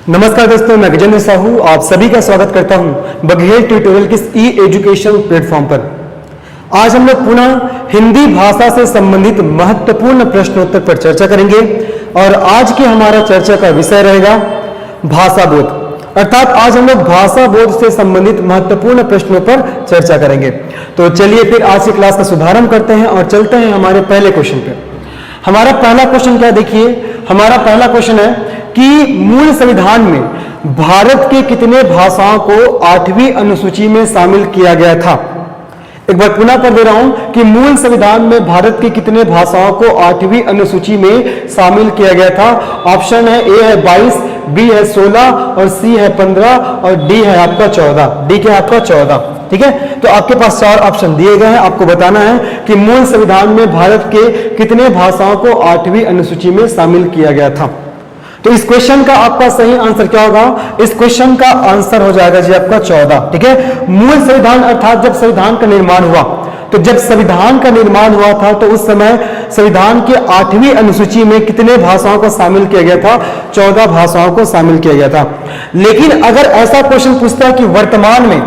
नमस्कार दोस्तों, मैं गजेंद्र साहू आप सभी का स्वागत करता हूं बघेल ट्यूटोरियल के ई एजुकेशन प्लेटफॉर्म पर। आज हम लोग पुनः हिंदी भाषा से संबंधित महत्वपूर्ण प्रश्नोत्तर पर चर्चा करेंगे और आज के हमारा चर्चा का विषय रहेगा भाषा बोध, अर्थात आज हम लोग भाषा बोध से संबंधित महत्वपूर्ण प्रश्नों पर चर्चा करेंगे। तो चलिए फिर आज की क्लास का शुभारंभ करते हैं और चलते हैं हमारे पहले क्वेश्चन पे। हमारा पहला क्वेश्चन क्या, देखिए हमारा पहला क्वेश्चन है कि मूल संविधान में भारत के कितने भाषाओं को 8वीं अनुसूची में शामिल किया गया था। एक बार पुनः पढ़ दे रहा हूं कि मूल संविधान में भारत की कितने भाषाओं को 8वीं अनुसूची में शामिल किया गया था। ऑप्शन है ए है 22, बी है 16 और सी है 15 और डी है आपका 14। डी क्या है आपका 14, ठीक है। तो आपके पास 4 ऑप्शन दिए गए हैं, आपको बताना है कि मूल संविधान में भारत के कितने भाषाओं को 8वीं अनुसूची में शामिल किया गया था। तो इस क्वेश्चन का आपका सही आंसर क्या होगा? इस क्वेश्चन का आंसर हो जाएगा जी आपका 14, ठीक है। मूल संविधान अर्थात जब संविधान का निर्माण हुआ, तो जब संविधान का निर्माण हुआ था तो उस समय संविधान की 8वीं अनुसूची में कितने भाषाओं को शामिल किया गया था? 14 भाषाओं को शामिल किया गया था। लेकिन अगर ऐसा क्वेश्चन पूछता है कि वर्तमान में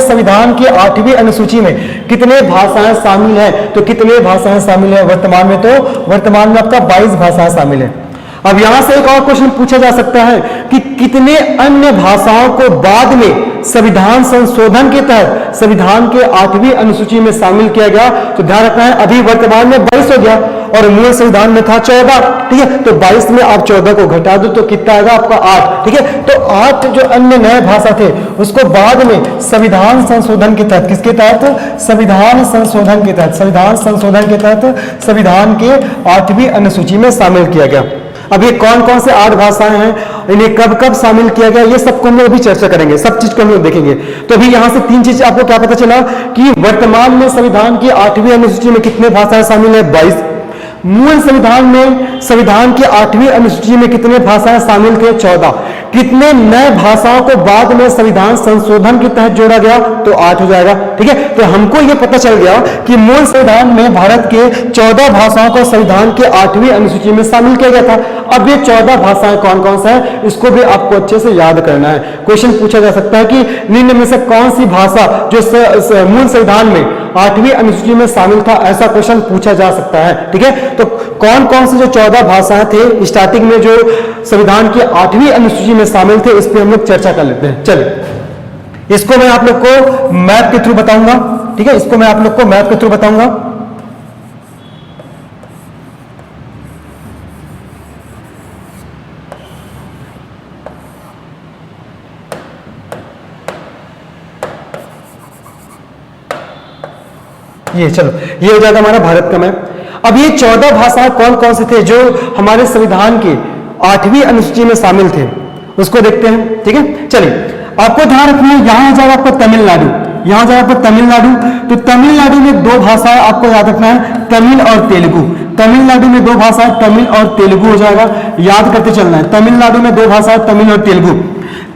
संविधान की 8वीं अनुसूची में कितने भाषाएं शामिल है, तो कितने भाषाएं शामिल है वर्तमान में? तो वर्तमान में आपका 22 भाषाएं शामिल है। अब यहां से एक और क्वेश्चन पूछा जा सकता है कि कितने अन्य भाषाओं को बाद में संविधान संशोधन के तहत संविधान के 8वीं अनुसूची में शामिल किया गया। तो ध्यान रखना है, अभी वर्तमान में 22 हो गया और मूल संविधान में था 14, ठीक है। तो 22 में आप 14 को घटा दो तो कितना आएगा आपका 8, ठीक है। तो 8 जो अन्य नए भाषा थे उसको बाद में संविधान संशोधन के तहत, किसके तहत? संविधान संशोधन के तहत, संविधान संशोधन के तहत संविधान के 8वीं अनुसूची में शामिल किया गया। अब ये कौन कौन से 8 भाषाएं हैं, इन्हें कब कब शामिल किया गया, ये सबको हम लोग अभी चर्चा करेंगे, सब चीज को हम लोग देखेंगे। तो अभी यहां से 3 चीज आपको क्या पता चला कि वर्तमान में संविधान की 8वीं अनुसूची में कितने भाषाएं शामिल है? 22। मूल संविधान में संविधान की 8वीं अनुसूची में कितने भाषाएं शामिल थे? 14। कितने नए भाषाओं को बाद में संविधान संशोधन के तहत जोड़ा गया? तो 8 हो जाएगा, ठीक है। तो हमको यह पता चल गया कि मूल संविधान में भारत के 14 भाषाओं को संविधान के 8वीं अनुसूची में शामिल किया गया था। अब ये 14 भाषाएं कौन कौन सा है, इसको भी आपको अच्छे से याद करना है। क्वेश्चन पूछा जा सकता है कि निम्न में से कौन सी भाषा जो मूल संविधान में 8वीं अनुसूची में शामिल था, ऐसा क्वेश्चन पूछा जा सकता है, ठीक है। तो कौन कौन से जो 14 भाषाएं थे स्टार्टिंग में जो संविधान की 8वीं अनुसूची में शामिल थे, इस पर हम लोग चर्चा कर लेते हैं। चलिए, इसको मैं आप लोग को मैप के थ्रू बताऊंगा, ठीक है। इसको मैं आप लोग को मैप के थ्रू बताऊंगा। ये चलो, ये हो जाएगा हमारा भारत का मैप। अब ये 14 भाषाएं कौन कौन से थे जो हमारे संविधान की 8वीं अनुसूची में शामिल थे, उसको देखते हैं, ठीक है। चलिए, आपको ध्यान रखना है, यहां हो जाएगा आपको तमिलनाडु, यहां जाएगा आपको तमिलनाडु। तो तमिलनाडु में 2 भाषाएं आपको याद रखना है, तमिल और तेलुगु। तमिलनाडु में 2 भाषाएं तमिल और तेलुगु हो जाएगा, याद करते चलना है। तमिलनाडु में 2 भाषाएं तमिल और तेलुगु।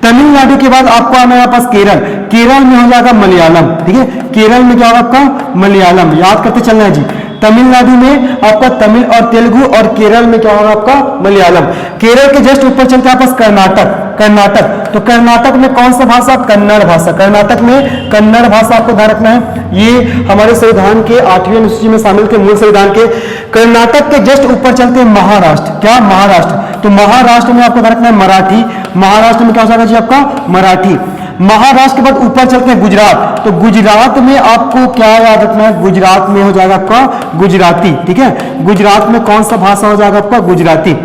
तमिलनाडु के बाद आपको आना है पास केरल, केरल में हो जाएगा मलयालम, ठीक है। केरल में क्या होगा आपका? मलयालम, याद करते चलना है जी। तमिलनाडु में आपका तमिल और तेलुगु और केरल में क्या होगा आपका? मलयालम। केरल के जस्ट ऊपर चलते हैं पास कर्नाटक, कर्नाटक। तो कर्नाटक में कौन सा भाषा? कन्नड़ भाषा। कर्नाटक में कन्नड़ भाषा आपको ध्यान रखना है। ये हमारे संविधान के 8वीं अनुसूची में शामिल थे, मूल संविधान के। कर्नाटक के जस्ट ऊपर चलते हैं महाराष्ट्र, क्या? महाराष्ट्र। तो महाराष्ट्र में आपको ध्यान रखना है मराठी। महाराष्ट्र में क्या हो जाएगा जी आपका? मराठी। महाराष्ट्र के बाद ऊपर चलते हैं गुजरात। तो गुजरात में आपको क्या याद रखना है? गुजरात में हो जाएगा आपका गुजराती, ठीक है। गुजरात में कौन सा भाषा हो जाएगा आपका? गुजराती।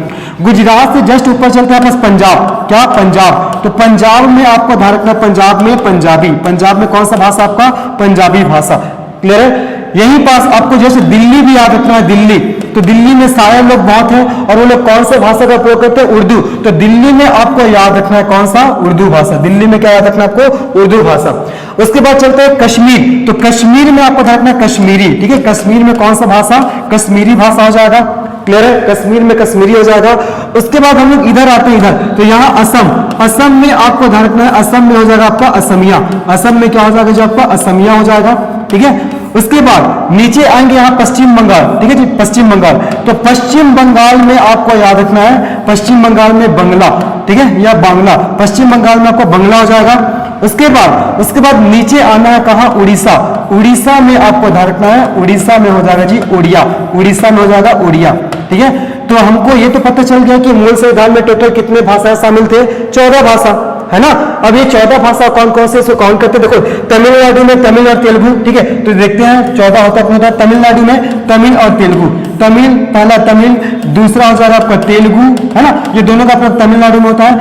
गुजरात से जस्ट ऊपर चलते हैं पंजाब, क्या? पंजाब। तो पंजाब में आपको ध्यान रखना है, पंजाब में पंजाबी। पंजाब में कौन सा भाषा आपका? पंजाबी भाषा। क्लियर है? यहीं पास आपको जैसे दिल्ली भी याद रखना है, दिल्ली। तो दिल्ली में शायर लोग बहुत हैं और वो लोग कौन से भाषा का प्रयोग करते हैं? उर्दू। तो दिल्ली में आपको याद रखना है कौन सा? उर्दू भाषा। दिल्ली में क्या याद रखना है आपको? उर्दू भाषा। उसके बाद चलते हैं कश्मीर। तो कश्मीर में आपको ध्यान रखना है कश्मीरी, ठीक है। कश्मीर में कौन सा भाषा? कश्मीरी भाषा हो जाएगा। क्लियर है? कश्मीर में कश्मीरी हो जाएगा। उसके बाद हम लोग इधर आते हैं, इधर। तो यहाँ असम, असम में आपको ध्यान रखना है, असम में हो जाएगा आपका असमिया। असम में क्या हो जाएगा जो आपका? असमिया हो जाएगा। ठीक है। उसके बाद नीचे आएंगे यहाँ पश्चिम बंगाल, ठीक है जी, पश्चिम बंगाल। तो पश्चिम बंगाल में आपको याद रखना है, पश्चिम बंगाल में बंगला, ठीक है, या बांग्ला, पश्चिम बंगाल में आपको बंगला हो जाएगा। उसके बाद नीचे आना है कहाँ, उड़ीसा, उड़ीसा में आपको ध्यान रखना है, उड़ीसा में हो जाएगा जी उड़िया, उड़ीसा में हो जाएगा उड़िया, ठीक है। तो हमको ये तो पता चल गया कि मूल संविधान में टोटल कितने भाषाएं शामिल थे, 14 भाषा, है ना। अब ये 14 भाषा कौन कौन से, इसको काउंट करते, देखो तमिलनाडु में तमिल और तेलुगु, ठीक है, तो देखते हैं 14 होता है तमिलनाडु में तमिल और तेलुगु, तमिल पहला तमिल, दूसरा हो जाएगा आपका तेलुगु, है ना, ये दोनों का तमिलनाडु में होता है।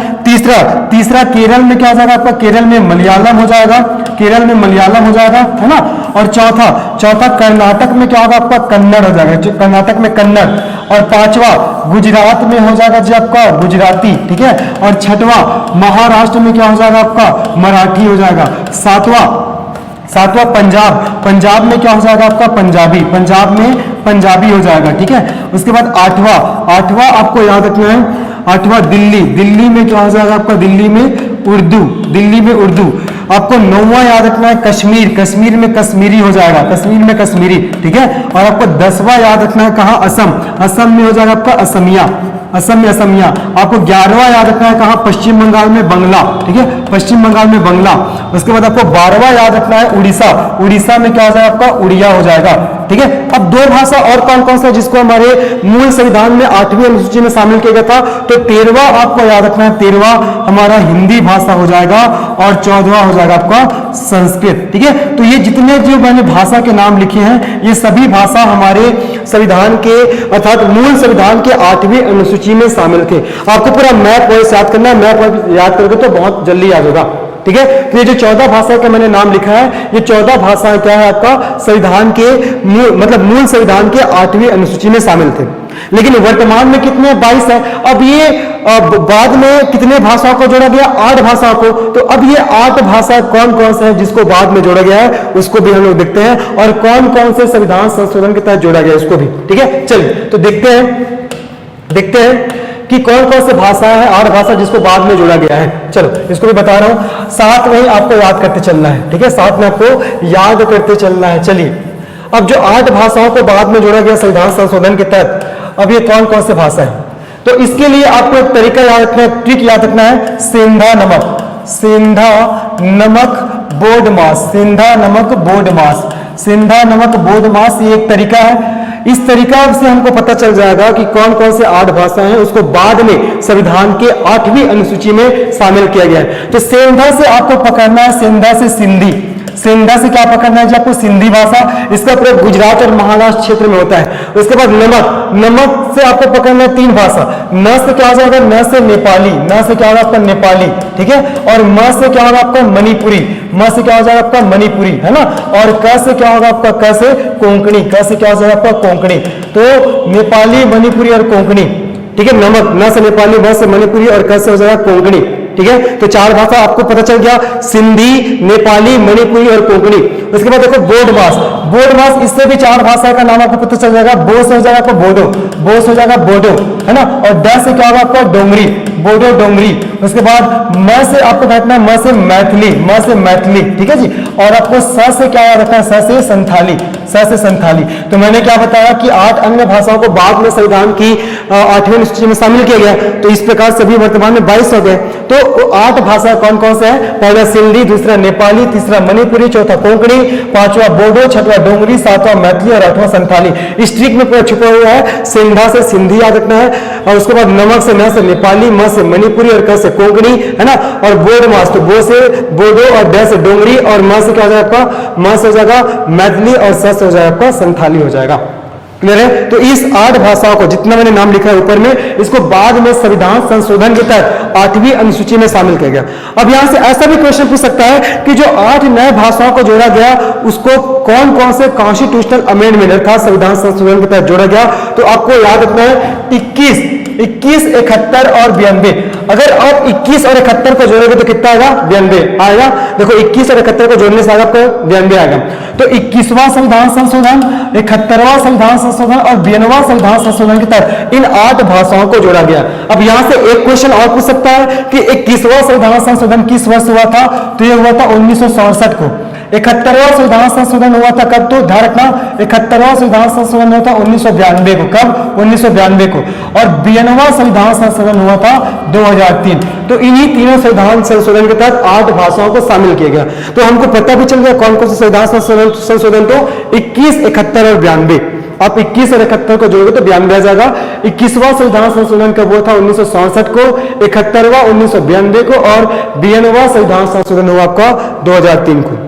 तीसरा केरल में क्या हो जाएगा आपका, केरल में मलयालम हो जाएगा, केरल में मलयालम हो जाएगा, है ना। और चौथा कर्नाटक में क्या होगा आपका, कन्नड़ हो जाएगा, कर्नाटक में कन्नड़। और पांचवा गुजरात में हो जाएगा जी आपका गुजराती, ठीक है। और छठवां महाराष्ट्र में क्या हो जाएगा आपका, मराठी हो जाएगा। सातवां पंजाब में क्या हो जाएगा आपका, पंजाबी, पंजाब में पंजाबी हो जाएगा, ठीक है। उसके बाद आठवां आपको याद रखना है, आठवां दिल्ली में क्या हो जाएगा आपका, दिल्ली में उर्दू। आपको 9वां याद रखना है कश्मीर में कश्मीरी हो जाएगा, कश्मीर में कश्मीरी, ठीक है। और आपको 10वां याद रखना है कहाँ, असम में हो जाएगा आपका असमिया, असम में असमिया। आपको 11वां याद रखना है कहाँ, पश्चिम बंगाल में बंगला, ठीक है, पश्चिम बंगाल में बंगला। उसके बाद आपको 12वां याद रखना है उड़ीसा में क्या हो जाएगा आपका, उड़िया हो जाएगा, ठीक है। अब 2 भाषा और कौन कौन सा जिसको हमारे मूल संविधान में 8वीं अनुसूची में शामिल किया गया था, तो 13वां आपको याद रखना है, 13वां हमारा हिंदी भाषा हो जाएगा और 14वां हो जाएगा आपका संस्कृत, ठीक है। तो ये जितने जो मैंने भाषा के नाम लिखे हैं, ये सभी भाषा हमारे संविधान के अर्थात मूल संविधान के 8वीं अनुसूची में शामिल थे। आपको पूरा मैप वाइज याद करना है, मैप वाइज याद करोगे तो बहुत जल्दी याद होगा, ठीक है। तो ये जो 14 भाषा का मैंने नाम लिखा है, ये 14 भाषाएं क्या है आपका संविधान के मूल संविधान के 8वीं अनुसूची में शामिल थे। लेकिन वर्तमान में कितने, 22 है। अब ये बाद में कितने भाषाओं को जोड़ा गया, 8 भाषाओं को। तो अब ये 8 भाषा कौन कौन से है जिसको बाद में जोड़ा गया है, उसको भी हम लोग देखते हैं, और कौन कौन से संविधान संशोधन के तहत जोड़ा गया है उसको भी, ठीक है। चलिए तो देखते हैं कि कौन कौन से भाषाएं हैं, 8 भाषा जिसको बाद में जोड़ा गया है। चलो इसको भी बता रहा हूं, साथ में ही आपको याद करते चलना है, ठीक है, साथ में आपको याद करते चलना है। चलिए अब जो 8 भाषाओं को बाद में जोड़ा गया संविधान संशोधन के तहत, अब ये कौन कौन से भाषा है, तो इसके लिए आपको एक तरीका याद रखना है, ट्रिक याद रखना है, सेंधा नमक बोर्ड मास, ये एक तरीका है। इस तरीका से हमको पता चल जाएगा कि कौन कौन से 8 भाषाएं हैं, उसको बाद में संविधान के 8वीं अनुसूची में शामिल किया गया है। तो सेंधा से आपको पकड़ना है, सेंधा से सिंधी, सेंधा से क्या पकड़ना है जी आपको, सिंधी भाषा। इसका प्रयोग गुजरात और महाराष्ट्र क्षेत्र में होता है। उसके बाद नमक से आपको पकड़ना है 3 भाषा, न से क्या हो जाएगा, न से नेपाली, न से क्या होगा आपका नेपाली, ठीक है। और म से क्या होगा आपका मणिपुरी, म से क्या हो जाएगा आपका मणिपुरी, है ना। और क से क्या होगा आपका, क से कोंकणी, क से क्या हो जाएगा आपका कोंकणी। तो नेपाली, मणिपुरी और कोंकणी, ठीक है। नमक, न से नेपाली, म से मणिपुरी और क से हो जाएगा कोंकणी, ठीक है। तो 4 भाषा आपको पता चल गया, सिंधी, नेपाली, मणिपुरी और कोंकणी। उसके बाद देखो बोर्ड मास, इससे भी 4 भाषा का नाम आपको पता चल जाएगा। बो से हो जाएगा आपको बोडो, बो से हो जाएगा बोडो, है ना। और ड से क्या होगा आपका डोंगरी, बोडो डोंगरी। उसके बाद म से आपको बैठना है, म से मैथिली, ठीक है जी। और आपको स से क्या याद रखना है, स से संथाली। तो मैंने क्या बताया कि 8 अन्य भाषाओं को बाद में संविधान की 8वीं अनुसूची में शामिल किया गया। तो इस प्रकार सभी वर्तमान में 22 हो गए। तो 8 भाषा कौन कौन से हैं, पहला सिंधी, दूसरा नेपाली, तीसरा मणिपुरी, चौथा कोंकणी, 5वां बोडो, 6वां डोंगरी, 7वां मैथिली और 8वां संथाली। इस ट्रिक में पूरा छुपा हुआ है। सेंधा से सिंधी याद रखना है, और उसके बाद नमक से, न से नेपाली, म से मणिपुरी और क से कोंकणी, है ना। और बोर्ड मास, तो बो से बोडो और ड से डोंगरी और म से क्या हो जाएगा आपका, म से हो जाएगा मैथिली और स से हो जाएगा आपका संथाली हो जाएगा। क्लियर है। तो इस 8 भाषाओं को जितना मैंने नाम लिखा है ऊपर में, इसको बाद में संविधान संशोधन के तहत 8वीं अनुसूची में शामिल किया गया। अब यहां से ऐसा भी क्वेश्चन पूछ सकता है कि जो 8 नए भाषाओं को जोड़ा गया, उसको कौन कौन से कॉन्स्टिट्यूशनल अमेंडमेंट अर्थात संविधान संशोधन के तहत जोड़ा गया। तो आपको याद रखना है 21, 71 और 92। अगर आप 21 और 71 को जोड़ोगे तो कितना आएगा, 92 आएगा। देखो 21 और 71 को जोड़ने से आएगा आपको 92 आएगा। तो 21वां संविधान संशोधन, 71वां संविधान संशोधन और 92वां संविधान संशोधन के तहत इन 8 भाषाओं को जोड़ा गया। अब यहां से एक क्वेश्चन और पूछ सकता है कि 21वां संविधान संशोधन किस वर्ष हुआ था, तो यह हुआ था 1967 को। 71वां संविधान संशोधन हुआ था कब? तो ध्यान रखना 71वां संविधान संशोधन हुआ था 1992 को। कब? 1992 को। और 92वां संविधान संशोधन हुआ था 2003। तो इन्हीं तीनों संविधान संशोधन के तहत 8 भाषाओं को शामिल किया गया। तो हमको पता भी चल गया कौन कौन से संविधान संशोधन, तो 21, 71 और 92। आप 21 और 71 को जोड़ोगे तो 92 आ जाएगा। 21वां संविधान संशोधन कब हुआ था? 1967 को। 71वां 1992 को। और 92वां संविधान संशोधन हुआ आपका 2003 को।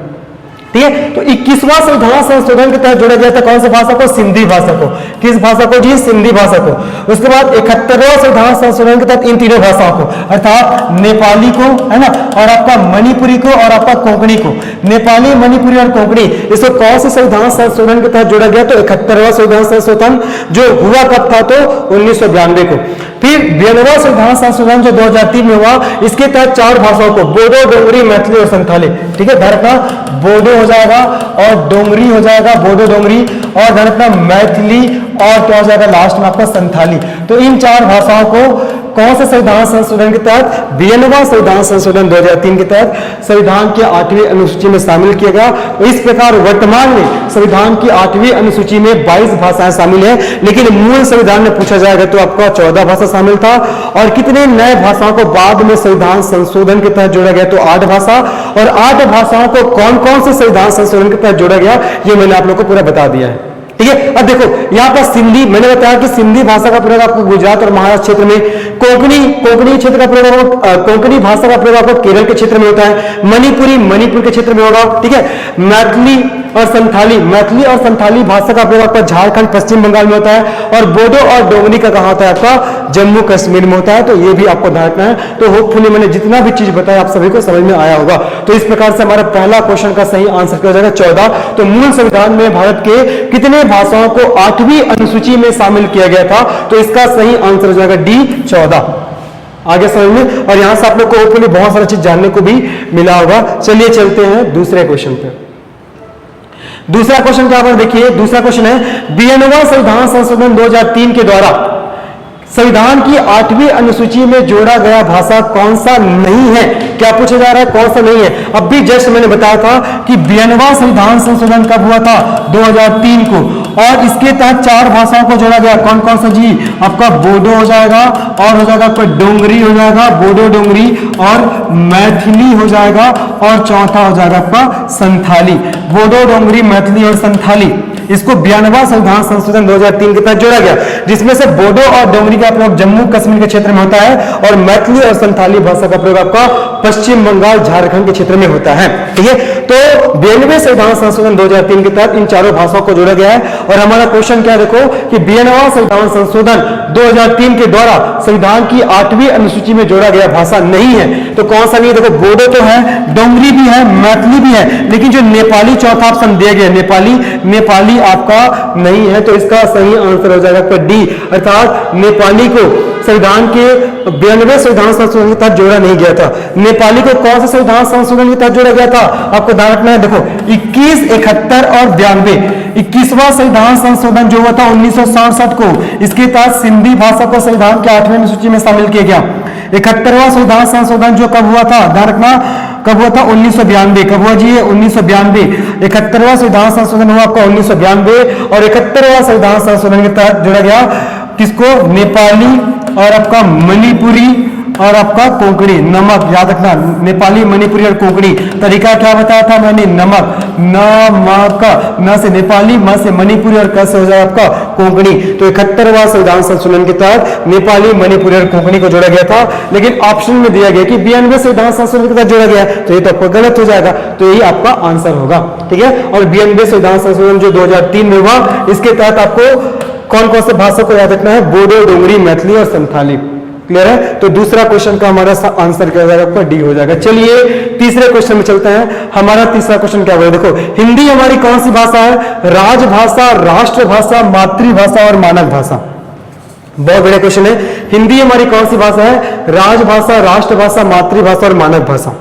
ठीक है, तो 21वां संविधान संशोधन के तहत जोड़ा गया था कौन सी भाषा को? सिंधी भाषा को। किस भाषा को जी? सिंधी भाषा को। उसके बाद 71वां संविधान संशोधन के तहत इन तीनों भाषाओं को, अर्थात नेपाली को, है ना, और आपका मणिपुरी को और आपका कोंकणी को। नेपाली, मणिपुरी और कोंकणी, इसको कौन से संविधान संशोधन के तहत जोड़ा गया? तो 71वां संविधान संशोधन, जो हुआ कब था? तो 1992 को। फिर 92वां संविधान संशोधन जो 2003 में हुआ, इसके तहत 4 भाषाओं को, बोडो, डोगरी, मैथिली और संथाली। ठीक है, ध्यान रखना, बोडो हो जाएगा और डोंगरी हो जाएगा, बोडो डोंगरी, और ध्यान रखना मैथिली, और क्या हो जाएगा लास्ट में आपका? संथाली। तो इन 4 भाषाओं को कौन से संविधान संशोधन के तहत? 92वां संविधान संशोधन 2003 के तहत संविधान की 8वीं अनुसूची में शामिल किया गया। इस प्रकार वर्तमान में संविधान की 8वीं अनुसूची में 22 भाषाएं शामिल हैं, लेकिन मूल संविधान में पूछा जाएगा तो आपका 14 भाषा शामिल था। और कितने नए भाषाओं को बाद में संविधान संशोधन के तहत जोड़ा गया? तो 8 भाषा। और 8 भाषाओं को कौन कौन से संविधान संशोधन के तहत जोड़ा गया, ये मैंने आप लोग को पूरा बता दिया है। ठीक है, अब देखो यहाँ पर सिंधी, मैंने बताया कि सिंधी भाषा का प्रयोग आपको गुजरात और महाराष्ट्र क्षेत्र में, कोंकणी क्षेत्र का प्रयोग, कोंकणी भाषा का प्रयोग आपको केरल के क्षेत्र में होता है, मणिपुरी मणिपुर के क्षेत्र में होगा। ठीक है, मैथिली और संथाली भाषा का प्रयोग आपका झारखंड, पश्चिम बंगाल में होता है। और बोडो और डोगरी का कहा होता है आपका जम्मू कश्मीर में होता है। तो ये भी आपको ध्यान रखना है। तो होपफुली मैंने जितना भी चीज बताया आप सभी को समझ में आया होगा। तो इस प्रकार से हमारा पहला क्वेश्चन का सही आंसर क्या हो जाएगा? 14। तो मूल संविधान में भारत के कितने भाषाओं को 8वीं अनुसूची में शामिल किया गया था? तो इसका सही आंसर हो जाएगा डी, 14। आगे समझ में। और यहां से आप लोग को होपफुली बहुत सारी चीज जानने को भी मिला होगा। चलिए चलते हैं दूसरे क्वेश्चन पे। दूसरा क्वेश्चन क्या है? देखिए दूसरा क्वेश्चन है, 92वां संविधान संशोधन 2003 के द्वारा संविधान की 8वीं अनुसूची में जोड़ा गया भाषा कौन सा नहीं है? क्या पूछा जा रहा है? कौन सा नहीं है? अब भी जस्ट मैंने बताया था कि 92वां संविधान संशोधन कब हुआ था? 2003 को। और इसके तहत 4 भाषाओं को जोड़ा गया। कौन कौन सा जी? आपका बोडो हो जाएगा, और हो जाएगा आपका डोंगरी हो जाएगा, बोडो डोंगरी, और मैथिली हो जाएगा, और चौथा हो जाएगा आपका संथाली। बोडो, डोंगरी, मैथिली और संथाली, इसको 92वां संविधान संशोधन 2003 के तहत जोड़ा गया, जिसमें से बोडो और डोंगरी का प्रयोग जम्मू कश्मीर के क्षेत्र में होता है, और मैथिली और संथाली भाषा का प्रयोग आपका पश्चिम बंगाल, झारखंड के क्षेत्र में होता है। ठीक है, तो 92वें संविधान संशोधन 2003 के तहत इन चारों भाषाओं को जोड़ा गया है। और हमारा क्वेश्चन क्या देखो कि 92वां संविधान संशोधन 2003 के द्वारा संविधान की 8वीं अनुसूची में जोड़ा गया भाषा नहीं है। तो कौन सा नहीं है? देखो बोडो तो है, डोंगरी भी है, मैथिली भी है, लेकिन जो नेपाली चौथा ऑप्शन दिया गया नेपाली आपका नहीं है। तो इसका सही आंसर हो जाएगा आपका डी, अर्थात नेपाली को संविधान के 92वें संविधान संशोधन के तहत जोड़ा नहीं गया था। नेपाली को कौन से संविधान संशोधन के तहत जोड़ा गया था? आपको ध्यान रखना है। देखो 21, 71 और 92। 21वां संविधान संशोधन जो हुआ था 1967 को, इसके तहत सिंधी भाषा को संविधान के 8वीं अनुसूची में शामिल किया गया। 71वां संविधान संशोधन जो कब हुआ था? ध्यान रखना, कब हुआ था? 1992। कब हुआ जी? 1992। 71वां संविधान संशोधन हुआ आपका 1992, और 71वां संविधान संशोधन के तहत जोड़ा गया किसको? नेपाली, और आपका मणिपुरी, और आपका कोंकणी। नमक याद रखना, नेपाली, मणिपुरी और कोंकणी। तरीका क्या बताया था मैंने? नमक, नमक, न से नेपाली, म से मणिपुरी, और क से हो जाए आपका कोंकणी। तो 71वां संविधान संशोधन के तहत नेपाली, मणिपुरी और कोंकणी को जोड़ा गया था, लेकिन ऑप्शन में दिया गया कि 92वें संविधान संशोधन के तहत जोड़ा गया, तो ये तो आपको गलत हो जाएगा। तो यही आपका आंसर होगा। ठीक है, और 92वें संविधान संशोधन जो 2003 में हुआ, इसके तहत आपको कौन कौन से भाषा को याद रखना है? बोडो, डोंगरी, मैथिली और संथाली। क्लियर है? तो दूसरा क्वेश्चन का हमारा आंसर क्या हो जाएगा? आपका डी हो जाएगा। चलिए तीसरे क्वेश्चन में चलते हैं। हमारा तीसरा क्वेश्चन क्या होगा? देखो, हिंदी हमारी कौन सी भाषा है? राजभाषा, राष्ट्रभाषा, मातृभाषा और मानक भाषा। बहुत बड़ा क्वेश्चन है। हिंदी हमारी कौन सी भाषा है? राजभाषा, राष्ट्रभाषा, मातृभाषा और मानक भाषा।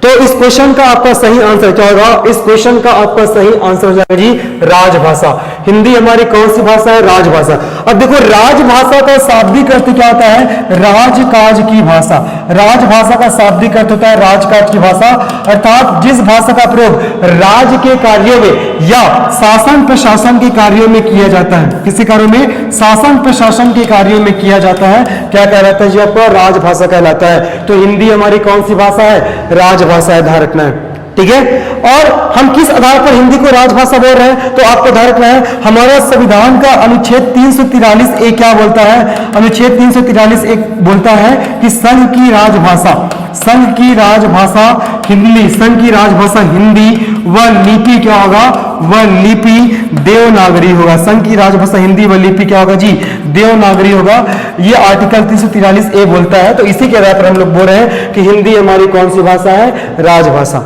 तो इस क्वेश्चन का आपका सही आंसर क्या होगा? इस क्वेश्चन का आपका सही आंसर हो जाएगा जी राजभाषा। हिंदी हमारी कौन सी भाषा है? राजभाषा। अब देखो राजभाषा का शाब्दिक अर्थ क्या होता है? राजकाज की भाषा। राजभाषा का शाब्दिक अर्थ होता है राजकाज की भाषा, अर्थात जिस भाषा का प्रयोग राज्य के कार्यों में या शासन प्रशासन के कार्यों में किया जाता है। किसी कार्यों में? शासन प्रशासन के कार्यों में किया जाता है। क्या कहलाता है जी? आपका राजभाषा कहलाता है। तो हिंदी हमारी कौन सी भाषा है? राजभाषा है, ध्यान रखना है, ठीक है। और हम किस आधार पर हिंदी को राजभाषा बोल रहे हैं? तो आपको ध्यान रखना है, हमारा संविधान का अनुच्छेद 343 ए क्या बोलता है? अनुच्छेद 343 ए बोलता है कि संघ की राजभाषा, संघ की राजभाषा हिंदी, संघ की राजभाषा हिंदी व लिपि क्या होगा? व लिपि देवनागरी होगा। संघ की राजभाषा हिंदी व लिपि क्या होगा जी? देवनागरी होगा। ये आर्टिकल 343 ए बोलता है। तो इसी के आधार पर हम लोग बोल रहे हैं कि हिंदी हमारी कौन सी भाषा है? राजभाषा।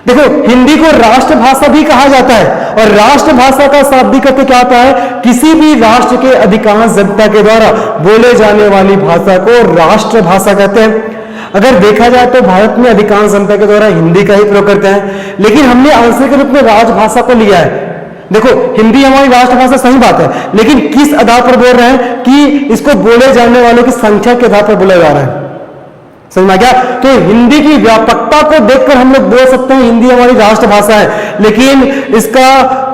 देखो हिंदी को राष्ट्रभाषा भी कहा जाता है, और राष्ट्रभाषा का शाब्दिक अर्थ क्या होता है? किसी भी राष्ट्र के अधिकांश जनता के द्वारा बोले जाने वाली भाषा को राष्ट्रभाषा कहते हैं। अगर देखा जाए तो भारत में अधिकांश जनता के द्वारा हिंदी का ही प्रयोग करते हैं, लेकिन हमने आंसर के रूप में राजभाषा को लिया है। देखो हिंदी हमारी राष्ट्रभाषा सही बात है, लेकिन किस आधार पर बोल रहे हैं? कि इसको बोले जाने वालों की संख्या के आधार पर बोला जा रहा है। समझ में आ गया? तो हिंदी की व्यापकता को देखकर हम लोग बोल सकते हैं हिंदी हमारी राष्ट्रभाषा है, लेकिन इसका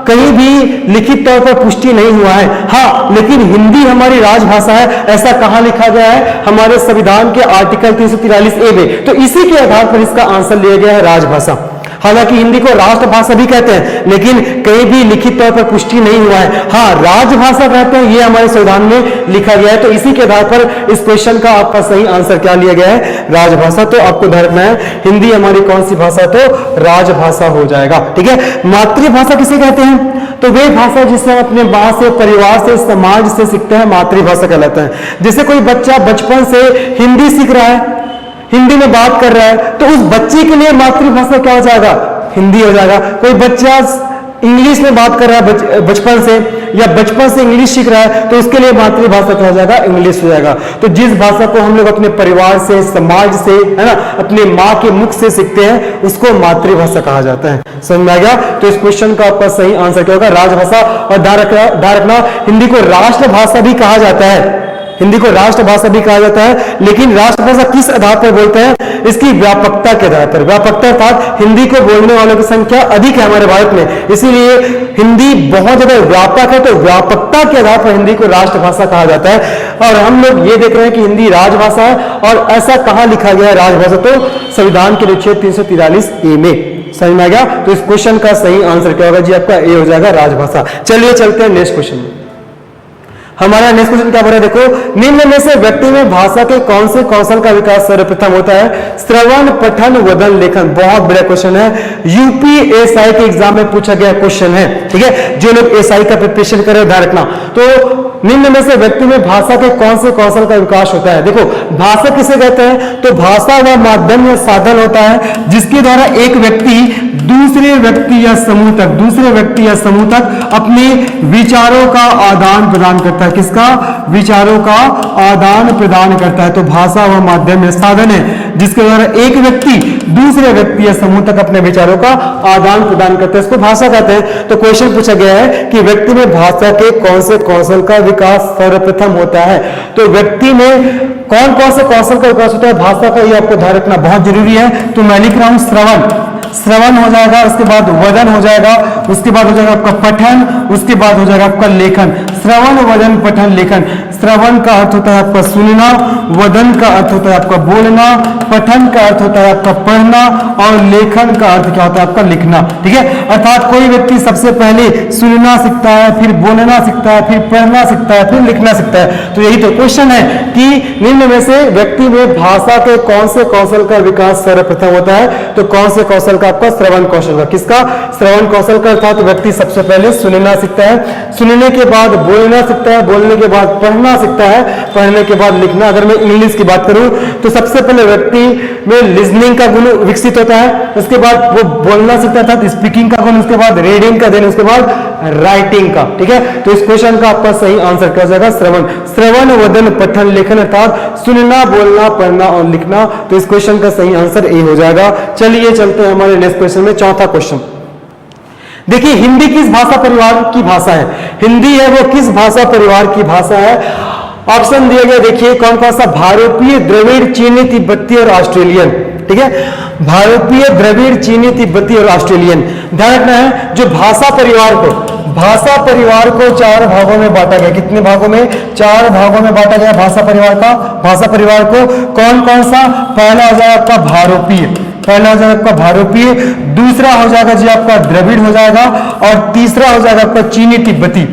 कहीं भी लिखित तौर पर पुष्टि नहीं हुआ है। हाँ, लेकिन हिंदी हमारी राजभाषा है, ऐसा कहां लिखा गया है? हमारे संविधान के आर्टिकल 343 ए में। तो इसी के आधार पर इसका आंसर लिया गया है राजभाषा। हालांकि हिंदी को राष्ट्रभाषा भी कहते हैं, लेकिन कहीं भी लिखित तौर पर पुष्टि नहीं हुआ है। हाँ, राजभाषा कहते हैं, ये हमारे संविधान में लिखा गया है। तो इसी के आधार पर इस क्वेश्चन का आपका सही आंसर क्या लिया गया है? राजभाषा। तो आपको ध्यान रखना है हिंदी हमारी कौन सी भाषा? तो राजभाषा हो जाएगा, ठीक है। मातृभाषा किसे कहते हैं? तो वे भाषा जिसे हम अपने माँ से, परिवार से, समाज से सीखते हैं, मातृभाषा कहलाता है। जैसे कोई बच्चा बचपन से हिंदी सीख रहा है, हिंदी में बात कर रहा है, तो उस बच्चे के लिए मातृभाषा क्या हो जाएगा? हिंदी हो जाएगा। कोई बच्चा इंग्लिश में बात कर रहा है बचपन से, या बचपन से इंग्लिश सीख रहा है, तो उसके लिए मातृभाषा क्या हो जाएगा? इंग्लिश हो जाएगा। तो जिस भाषा को हम लोग अपने परिवार से, समाज से, है ना, अपने माँ के मुख से सीखते हैं, उसको मातृभाषा कहा जाता है। समझ में आ गया? तो इस क्वेश्चन का आपका सही आंसर क्या होगा? राजभाषा। और ध्यान रखना हिंदी को राष्ट्रभाषा भी कहा जाता है, हिंदी को राष्ट्रभाषा भी कहा जाता है, लेकिन राष्ट्रभाषा किस आधार पर बोलते हैं? इसकी व्यापकता के आधार पर। व्यापकता अर्थात हिंदी को बोलने वालों की संख्या अधिक है हमारे भारत में, इसीलिए हिंदी बहुत ज्यादा व्यापक है। तो व्यापकता के आधार पर हिंदी को राष्ट्रभाषा कहा जाता है। और हम लोग ये देख रहे हैं कि हिंदी राजभाषा है, और ऐसा कहां लिखा गया है राजभाषा? तो संविधान के अनुच्छेद 343 ए में। समझ में आ गया? तो इस क्वेश्चन का सही आंसर क्या होगा जी? आपका ए हो जाएगा, राजभाषा। चलिए चलते हैं नेक्स्ट क्वेश्चन में। हमारा नेक्स्ट क्वेश्चन क्या बोला? देखो, निम्न में से व्यक्ति में भाषा के कौन से कौशल का विकास सर्वप्रथम होता है? श्रवण, पठन, वदन, लेखन। बहुत बड़ा क्वेश्चन है, यूपीएसआई के एग्जाम में पूछा गया क्वेश्चन है, ठीक है। जो लोग एसआई का प्रिपरेशन कर रहे हैं, ध्यान रखना। तो निम्न में से व्यक्ति में भाषा के कौन से कौशल का विकास होता है? देखो, भाषा किसे कहते हैं? तो भाषा वह माध्यम या साधन होता है जिसके द्वारा एक व्यक्ति दूसरे व्यक्ति या समूह तक अपने विचारों का आदान प्रदान करता है। किसका? विचारों का आदान प्रदान करता है। तो भाषा वह माध्यम या साधन है जिसके द्वारा एक व्यक्ति दूसरे व्यक्ति या समूह तक अपने विचारों का आदान प्रदान करता है, इसको भाषा कहते हैं। तो क्वेश्चन पूछा गया है कि व्यक्ति में भाषा के कौन से कौशल का विकास सर्वप्रथम होता है? तो व्यक्ति में कौन कौन से कौशल का विकास होता है भाषा का, ये आपको ध्यान रखना बहुत जरूरी है। तो मैं लिख रहा हूं श्रवण हो जाएगा, उसके बाद वदन हो जाएगा, उसके बाद हो जाएगा आपका पठन, उसके बाद हो जाएगा आपका लेखन। श्रवण, वदन, पठन, लेखन। श्रवण का अर्थ होता है आपका सुनना, वदन का अर्थ होता है आपका बोलना, पठन का अर्थ होता है आपका पढ़ना, और लेखन का अर्थ क्या होता है आपका लिखना, ठीक है। अर्थात कोई व्यक्ति सबसे पहले सुनना सीखता है, फिर बोलना सीखता है, फिर पढ़ना सीखता है, फिर लिखना सीखता है। तो यही तो क्वेश्चन है कि निम्न में से व्यक्ति में भाषा के कौन से कौशल का विकास सर्वप्रथम होता है? तो कौन से कौशल का? आपका श्रवण कौशल का। किसका? श्रवण कौशल का। अर्थात व्यक्ति सबसे पहले सुनना सीखता है, सुनने के बाद बोलना सीखता है, बोलने के बाद पढ़ना सीखता है, पढ़ने के बाद लिखना। अगर मैं इंग्लिश की बात करूं तो सबसे पहले व्यक्ति में लिसनिंग का गुण विकसित होता है, उसके बाद वो बोलना सीखता था, स्पीकिंग का गुण, उसके बाद रीडिंग का, देन उसके बाद राइटिंग का, ठीक है। तो इस क्वेश्चन का आपका सही आंसर क्या हो जाएगा? श्रवण, वदन, पठन, लेखन, अर्थात सुनना, बोलना, पढ़ना और लिखना। तो इस क्वेश्चन का सही आंसर ए हो जाएगा। चलिए चलते हैं हमारे नेक्स्ट क्वेश्चन में, चौथा क्वेश्चन। देखिए हिंदी किस भाषा परिवार की भाषा है? हिंदी है वो किस भाषा परिवार की भाषा है? ऑप्शन दिया गया, देखिए कौन कौन सा? भारतीय, द्रविड़, चीनी, तिब्बती और ऑस्ट्रेलियन। ठीक है, भारतीय, द्रविड़, चीनी, तिब्बती और ऑस्ट्रेलियन। ध्यान रखना है, जो भाषा परिवार को 4 भागों में बांटा गया। कितने भागों में? 4 भागों में बांटा गया भाषा परिवार को। कौन कौन सा? पहला हो जाएगा आपका भारोपीय, दूसरा हो जाएगा जी आपका द्रविड़ हो जाएगा, और तीसरा हो जाएगा आपका चीनी तिब्बती।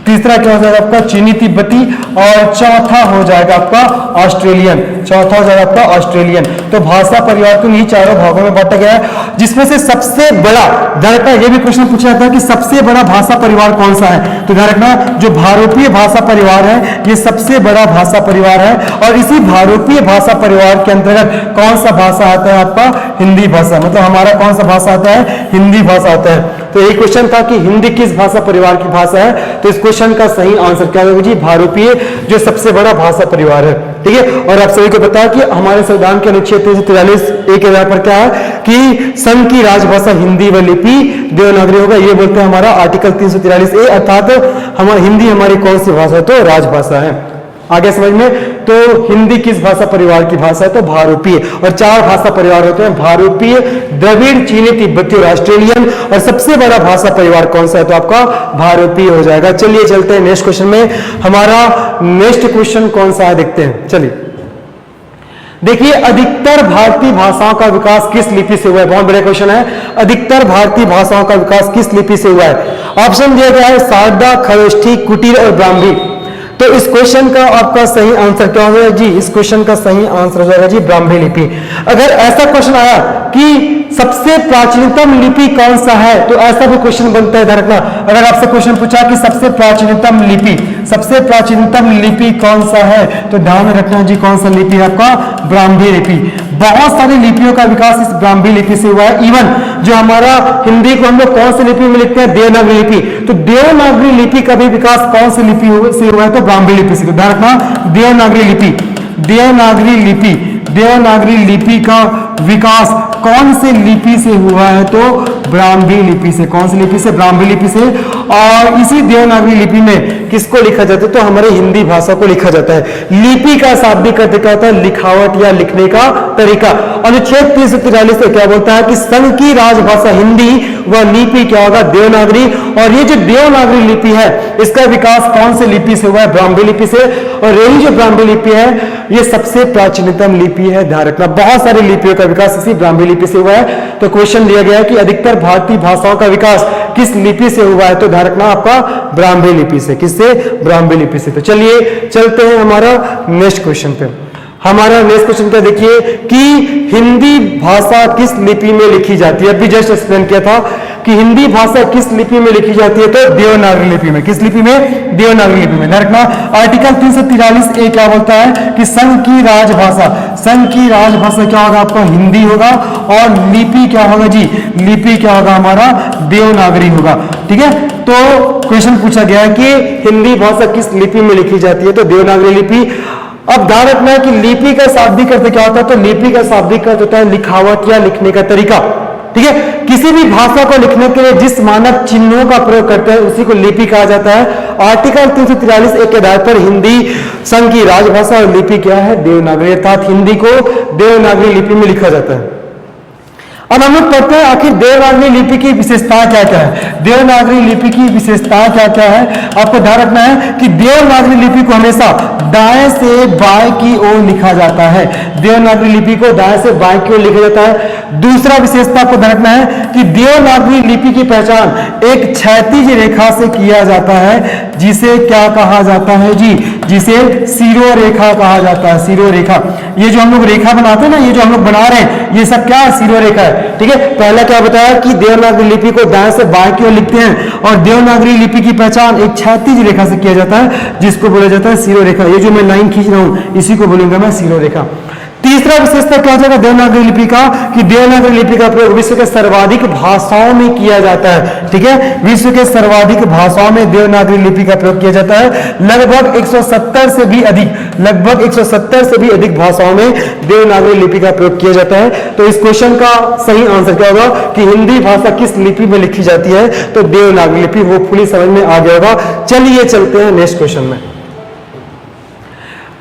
तीसरा क्या हो जाएगा आपका? चीनी तिब्बती। और चौथा हो जाएगा आपका ऑस्ट्रेलियन। तो भाषा परिवार को इन्हीं 4 भागों में बांटा गया है, जिसमें से सबसे बड़ा, ध्यान रखना, यह भी क्वेश्चन पूछा जाता है कि सबसे बड़ा भाषा परिवार कौन सा है? तो ध्यान रखना, जो भारतीय भाषा परिवार है ये सबसे बड़ा भाषा परिवार है, और इसी भारतीय भाषा परिवार के अंतर्गत कौन सा भाषा आता है आपका? हिंदी भाषा। मतलब हमारा कौन सा भाषा आता है? हिंदी भाषा आता है। तो एक क्वेश्चन था कि हिंदी किस भाषा परिवार की भाषा है, तो इस क्वेश्चन का सही आंसर क्या होगा जी? भारतीय, जो सबसे बड़ा भाषा परिवार है। ठीक है, और आप सभी को पता है कि हमारे संविधान के अनुच्छेद 343 ए के आधार पर क्या है कि संघ की राजभाषा हिंदी व लिपि देवनागरी होगा। ये बोलते हैं हमारा आर्टिकल 343 ए, अर्थात हमारी हिंदी हमारी कौन सी भाषा है? तो राजभाषा है। आगे समझ में, तो हिंदी किस भाषा परिवार की भाषा है? तो भारतीय। और 4 भाषा परिवार होते हैं, भारतीय, द्रविड़, चीनी, तिब्बती और ऑस्ट्रेलियन। और सबसे बड़ा भाषा परिवार कौन सा है? तो आपका भारतीय हो जाएगा। चलिए चलते हैं नेक्स्ट क्वेश्चन में। हमारा नेक्स्ट क्वेश्चन कौन सा है देखते हैं। चलिए देखिए, अधिकतर भारतीय भाषाओं का विकास किस लिपि से हुआ है? बहुत बड़ा क्वेश्चन है। अधिकतर भारतीय भाषाओं का विकास किस लिपि से हुआ है? ऑप्शन दिया गया है शारदा, खरोष्ठी, कुटीर और ब्राह्मी। तो इस क्वेश्चन का आपका सही आंसर क्या होगा जी? इस क्वेश्चन का सही आंसर हो जाएगा जी ब्राह्मी लिपि। अगर ऐसा क्वेश्चन आया कि सबसे प्राचीनतम लिपि कौन सा है, तो ऐसा भी क्वेश्चन बनता है। ध्यान रखना, अगर आपसे क्वेश्चन पूछा कि सबसे प्राचीनतम लिपि कौन सा है, तो ध्यान में रखना जी कौन सा लिपि है आपका? ब्राह्मी लिपि। बहुत सारी लिपियों का विकास इस ब्राह्मी लिपि से हुआ है। इवन जो हमारा हिंदी को हम लोग कौन सी लिपि में लिखते हैं? देवनागरी लिपि। तो देवनागरी लिपि का भी विकास कौन सी लिपि से हुआ है? तो ब्राह्मी लिपि से। ध्यान रखना, देवनागरी लिपि का विकास कौन से लिपि से हुआ है? तो ब्राह्मी लिपि से। कौन सी लिपि से? ब्राह्मी लिपि से। और इसी देवनागरी लिपि में किसको लिखा जाता है? तो हमारे हिंदी भाषा को लिखा जाता है। लिपि का शाब्दिक अर्थ क्या होता है? लिखावट या लिखने का तरीका। अनुच्छेद 343 से क्या बोलता है कि संघ की राजभाषा हिंदी व लिपि क्या होगा? देवनागरी। और ये जो देवनागरी लिपि है इसका विकास कौन से लिपि से हुआ है? ब्राह्मी लिपि से। और यही जो ब्राह्मी लिपि है ये सबसे प्राचीनतम लिपि है। ध्यान रखना, बहुत सारी लिपियों का विकास इसी ब्राह्मी लिपि से हुआ है। तो क्वेश्चन दिया गया है कि अधिकतर भारतीय भाषाओं का विकास किस लिपि से हुआ है? तो ध्यान रखना आपका ब्राह्मी लिपि से। किससे? ब्राह्मी लिपि से। तो चलिए चलते हैं हमारा नेक्स्ट क्वेश्चन पे। हमारा नेक्स्ट क्वेश्चन क्या देखिए कि हिंदी भाषा किस लिपि में लिखी जाती है? अभी जस्ट एक्सप्लेन किया था कि हिंदी भाषा किस लिपि में लिखी जाती है? तो देवनागरी लिपि में। किस लिपि में? देवनागरी लिपि में। ध्यान रखना, आर्टिकल 343 ए क्या बोलता है कि संघ की राजभाषा क्या होगा आपका? हिंदी होगा। और लिपि क्या होगा जी? लिपि क्या होगा हमारा? देवनागरी होगा। ठीक है, तो क्वेश्चन पूछा गया है कि हिंदी भाषा किस लिपि में लिखी जाती है? तो देवनागरी लिपि। अब ध्यान रखना है कि लिपि का शाब्दिक अर्थ क्या होता है? तो लिपि का शाब्दिक अर्थ होता है लिखावट या लिखने का तरीका। ठीक है, किसी भी भाषा को लिखने के लिए जिस मानक चिन्हों का प्रयोग करते हैं उसी को लिपि कहा जाता है। आर्टिकल 343 ए के आधार पर हिंदी संघ की राजभाषा और लिपि क्या है? देवनागरी। अर्थात हिंदी को देवनागरी लिपि में लिखा जाता है। अब हम लोग पढ़ते हैं आखिर देवनागरी लिपि की विशेषता क्या क्या है। देवनागरी लिपि की विशेषता क्या क्या है आपको ध्यान रखना है कि देवनागरी लिपि को हमेशा दाएं से बाएं की ओर लिखा जाता है। देवनागरी लिपि को दाएं से बाएं की ओर लिखा जाता है। दूसरा विशेषता आपको ध्यान रखना है कि देवनागरी लिपि की पहचान एक क्षैतिज रेखा से किया जाता है, जिसे क्या कहा जाता है जी? जिसे शिरोरेखा कहा जाता है। शिरोरेखा, ये जो हम लोग रेखा बनाते हैं ना, ये जो हम लोग बना रहे हैं, ये सब क्या है? शिरोरेखा है। ठीक है, पहला क्या बताया कि देवनागरी लिपि को दाएं से बाएं की ओर लिखते हैं, और देवनागरी लिपि की पहचान एक क्षैतिज रेखा से किया जाता है, जिसको बोला जाता है शिरोरेखा। ये जो मैं लाइन खींच रहा हूं इसी को बोलूंगा मैं शिरोरेखा। तीसरा विशेषता क्या हो जाएगा देवनागरी लिपि का, कि देवनागरी लिपि का प्रयोग विश्व के सर्वाधिक भाषाओं में किया जाता है। ठीक है, विश्व के सर्वाधिक भाषाओं में देवनागरी लिपि का प्रयोग किया जाता है। लगभग 170 से भी अधिक भाषाओं में देवनागरी लिपि का प्रयोग किया जाता है। तो इस क्वेश्चन का सही आंसर क्या होगा कि हिंदी भाषा किस लिपि में लिखी जाती है, तो देवनागरी लिपि। वो फुली समझ में आ गया होगा। चलिए चलते हैं नेक्स्ट क्वेश्चन में।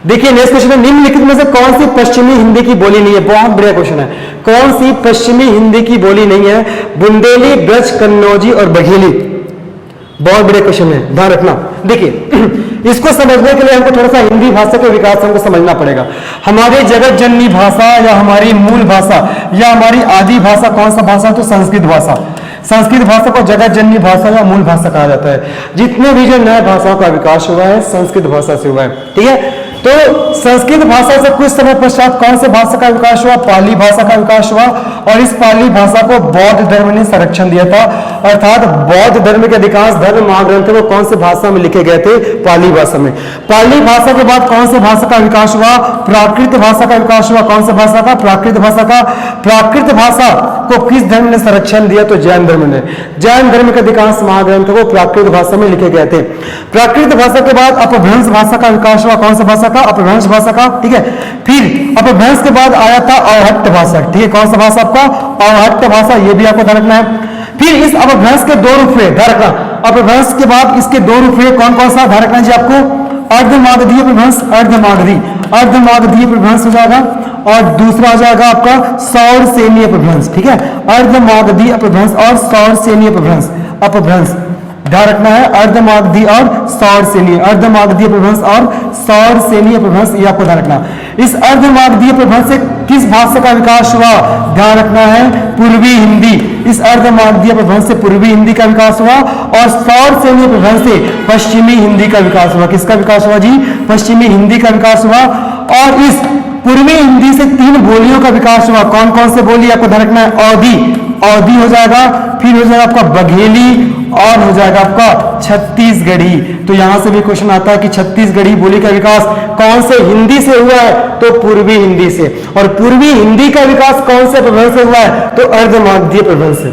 देखिए नेक्स्ट क्वेश्चन है, निम्नलिखित में से कौन सी पश्चिमी हिंदी की बोली नहीं है? बहुत बढ़िया क्वेश्चन है। कौन सी पश्चिमी हिंदी की बोली नहीं है? बुंदेली, ब्रज, कन्नौजी और बघेली। बहुत बड़े क्वेश्चन है, ध्यान रखना। देखिए इसको समझने के लिए हमको थोड़ा सा हिंदी भाषा के विकास हमको समझना पड़ेगा। हमारी जगत जननी भाषा या हमारी मूल भाषा या हमारी आदि भाषा कौन सा भाषा? तो संस्कृत भाषा। संस्कृत भाषा को जगत जननी भाषा या मूल भाषा कहा जाता है। जितने भी जो नए भाषाओं का विकास हुआ है संस्कृत भाषा से हुआ है। ठीक है, तो संस्कृत भाषा से कुछ समय पश्चात कौन से भाषा का विकास हुआ? पाली भाषा का विकास हुआ। और इस पाली भाषा को बौद्ध धर्म ने संरक्षण दिया था, अर्थात बौद्ध धर्म के अधिकांश धर्म महाग्रंथ वो कौन से भाषा में लिखे गए थे? पाली भाषा में। पाली भाषा के बाद कौन से भाषा का विकास हुआ? प्राकृत भाषा का विकास हुआ। कौन से भाषा का? प्राकृत भाषा का। प्राकृत भाषा को किस धर्म ने संरक्षण दिया? तो जैन धर्म ने। जैन धर्म के अधिकांश महाग्रंथ वो प्राकृत भाषा में लिखे गए थे। प्राकृत भाषा के बाद अपभ्रंश भाषा का विकास हुआ। कौन सा भाषा का? अपभ्रंश भाषा का। ठीक है, फिर अपभ्रंश के बाद आया था अवहट्ट भाषा। ठीक है, कौन सा भाषा आपका? अवहट्ट भाषा। ये भी आपको ध्यान रखना है। फिर इस अपभ्रंश के दो रूप हुए, ध्यान रखना। अपभ्रंश के बाद इसके दो रूप हुए, कौन कौन सा? ध्यान रखना जी आपको। अर्धमागधी अपभ्रंश, अर्धमागधी अपभ्रंश हो जाएगा। और दूसरा हो जाएगा आपका सौरसेनी अपभ्रंश। ठीक है, अर्धमागधी अपभ्रंश और सौरसेनी अपभ्रंश ध्यान रखना है। अर्धमागधी और सौरसेनी, अर्धमागधी अपभ्रंश और सौरसेनी अपभ्रंश, ये आपको ध्यान रखना। इस अर्धमागधी अपभ्रंश से किस भाषा का विकास हुआ? ध्यान रखना है, पूर्वी हिंदी। इस अर्धमागधी अपभ्रंश से पूर्वी हिंदी का विकास हुआ और सौरसेनी अपभ्रंश से पश्चिमी हिंदी का विकास हुआ। किसका विकास हुआ जी? पश्चिमी हिंदी का विकास हुआ। और इस पूर्वी हिंदी से 3 बोलियों का विकास हुआ। कौन कौन से बोली आपको ध्यान रखना है? औधी हो जाएगा, फिर हो जाएगा आपका बघेली और हो जाएगा आपका छत्तीसगढ़ी। तो यहां से भी क्वेश्चन आता है कि छत्तीसगढ़ी बोली का विकास कौन से हिंदी से हुआ है? तो पूर्वी हिंदी से। और पूर्वी हिंदी का विकास कौन से अपभ्रंश से हुआ है? तो अर्धमागधी अपभ्रंश से।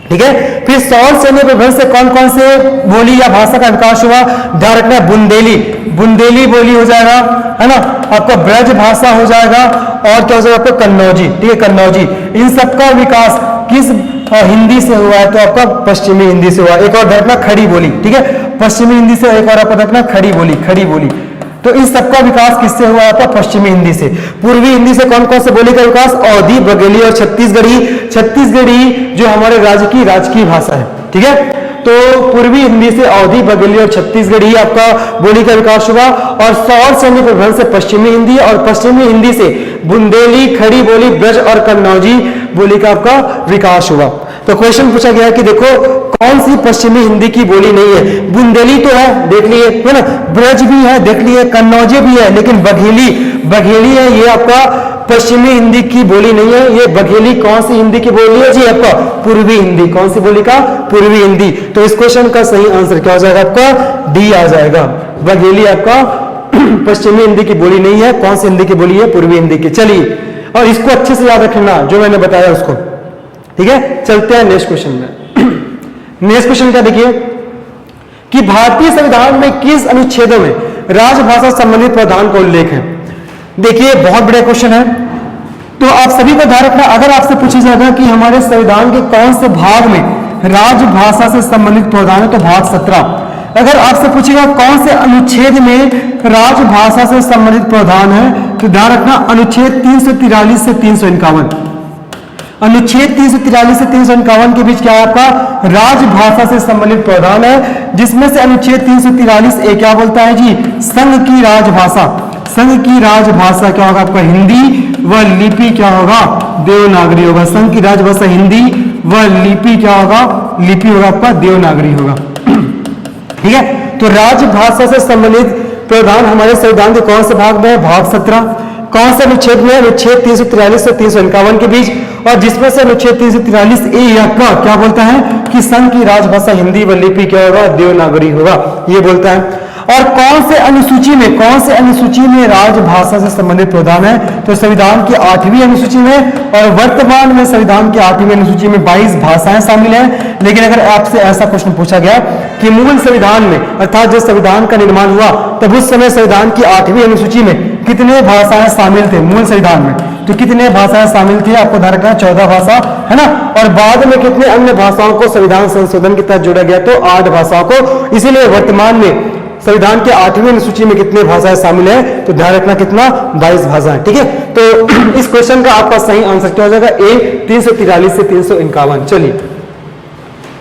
ठीक है, फिर सौरसेनी अपभ्रंश से कौन कौन से बोली या भाषा का विकास हुआ? ध्यान रखना है, बुंदेली बोली हो जाएगा, है ना, आपका ब्रज भाषा हो जाएगा और क्या हो जाएगा आपका कन्नौजी। ठीक है, कन्नौजी। इन सबका विकास किस हिंदी से हुआ है? तो आपका पश्चिमी हिंदी से हुआ। एक और रखना खड़ी बोली। ठीक है, पश्चिमी हिंदी से एक और आपको रखना खड़ी बोली। तो इस सबका विकास किससे हुआ था? पश्चिमी हिंदी से। पूर्वी हिंदी से कौन कौन से बोली का विकास? औधी, बघेली और छत्तीसगढ़ी जो हमारे राज्य की राजकीय भाषा है। ठीक है, तो पूर्वी हिंदी से औधी, बघेली और छत्तीसगढ़ी आपका बोली का विकास हुआ। और सौरसेनी अपभ्रंश से पश्चिमी हिंदी और पश्चिमी हिंदी से बुंदेली, खड़ी बोली, ब्रज और कन्नौजी बोली का आपका विकास हुआ। तो क्वेश्चन पूछा गया कि देखो कौन सी पश्चिमी हिंदी की बोली नहीं है? बुंदेली तो है, देख लिए, है ना, ब्रज भी है, देख लिए, कन्नौजी भी है, लेकिन बघेली है, ये आपका पश्चिमी हिंदी की बोली नहीं है। ये बघेली कौन सी हिंदी की बोली है जी? आपका पूर्वी हिंदी। कौन सी बोली का? पूर्वी हिंदी। तो इस क्वेश्चन का सही आंसर क्या हो जाएगा? आपका डी आ जाएगा। बघेली आपका पश्चिमी हिंदी की बोली नहीं है। कौन सी हिंदी की बोली है? पूर्वी हिंदी की। चलिए, और इसको अच्छे से याद रखना जो मैंने बताया उसको। ठीक है, चलते हैं नेक्स्ट क्वेश्चन में। नेक्स्ट क्वेश्चन क्या देखिए कि भारतीय संविधान में किस अनुच्छेदों में राजभाषा संबंधित प्रावधान का उल्लेख है? देखिए बहुत बड़ा क्वेश्चन है, तो आप सभी को ध्यान रखना। अगर आपसे पूछा जाएगा कि हमारे संविधान के कौन से भाग में राजभाषा से संबंधित प्रावधान है, तो भाग 17। अगर आपसे पूछेगा कौन से अनुच्छेद में राजभाषा से संबंधित प्रावधान है, तो ध्यान रखना अनुच्छेद 343 से 351। अनुच्छेद 343 से 351 के बीच क्या है आपका? राजभाषा से संबंधित प्रावधान है, जिसमें से अनुच्छेद 343 ए क्या बोलता है जी? संघ की राजभाषा। संघ की राजभाषा क्या होगा आपका? हिंदी व लिपि क्या होगा? देवनागरी होगा। संघ की राजभाषा हिंदी व लिपि क्या होगा? लिपि होगा आपका देवनागरी होगा। ठीक है, तो राजभाषा से संबंधित प्रावधान हमारे संविधान के कौन से भाग में है? भाग 17। कौन से अनुच्छेद में? अनुच्छेद 343 से 351 के बीच। और जिसमें से अनुच्छेद 343 ए आपका क्या बोलता है कि संघ की राजभाषा हिंदी व लिपि क्या होगा? देवनागरी होगा, ये बोलता है। और कौन से अनुसूची में राजभाषा से संबंधित प्रावधान है? तो संविधान की 8वीं अनुसूची में, और वर्तमान में संविधान की 8वीं अनुसूची में 22 भाषाएं शामिल हैं। लेकिन अगर आपसे ऐसा प्रश्न पूछा गया कि मूल संविधान में, अर्थात जब संविधान का निर्माण हुआ तब उस समय संविधान की 8वीं अनुसूची में कितने भाषाएं शामिल थे मूल संविधान में? तो कितने भाषाएं शामिल थी? आपको ध्यान रखना 14 भाषा, है ना। और बाद में कितने अन्य भाषाओं को संविधान संशोधन के तहत जोड़ा गया? तो 8 भाषाओं को। इसीलिए वर्तमान में संविधान के 8वीं अनुसूची में कितने भाषाएं शामिल है? तो ध्यान रखना कितना? 22 भाषाएं, ठीक है। तो इस क्वेश्चन का आपका सही आंसर क्या हो जाएगा? ए 343 से 351। चलिए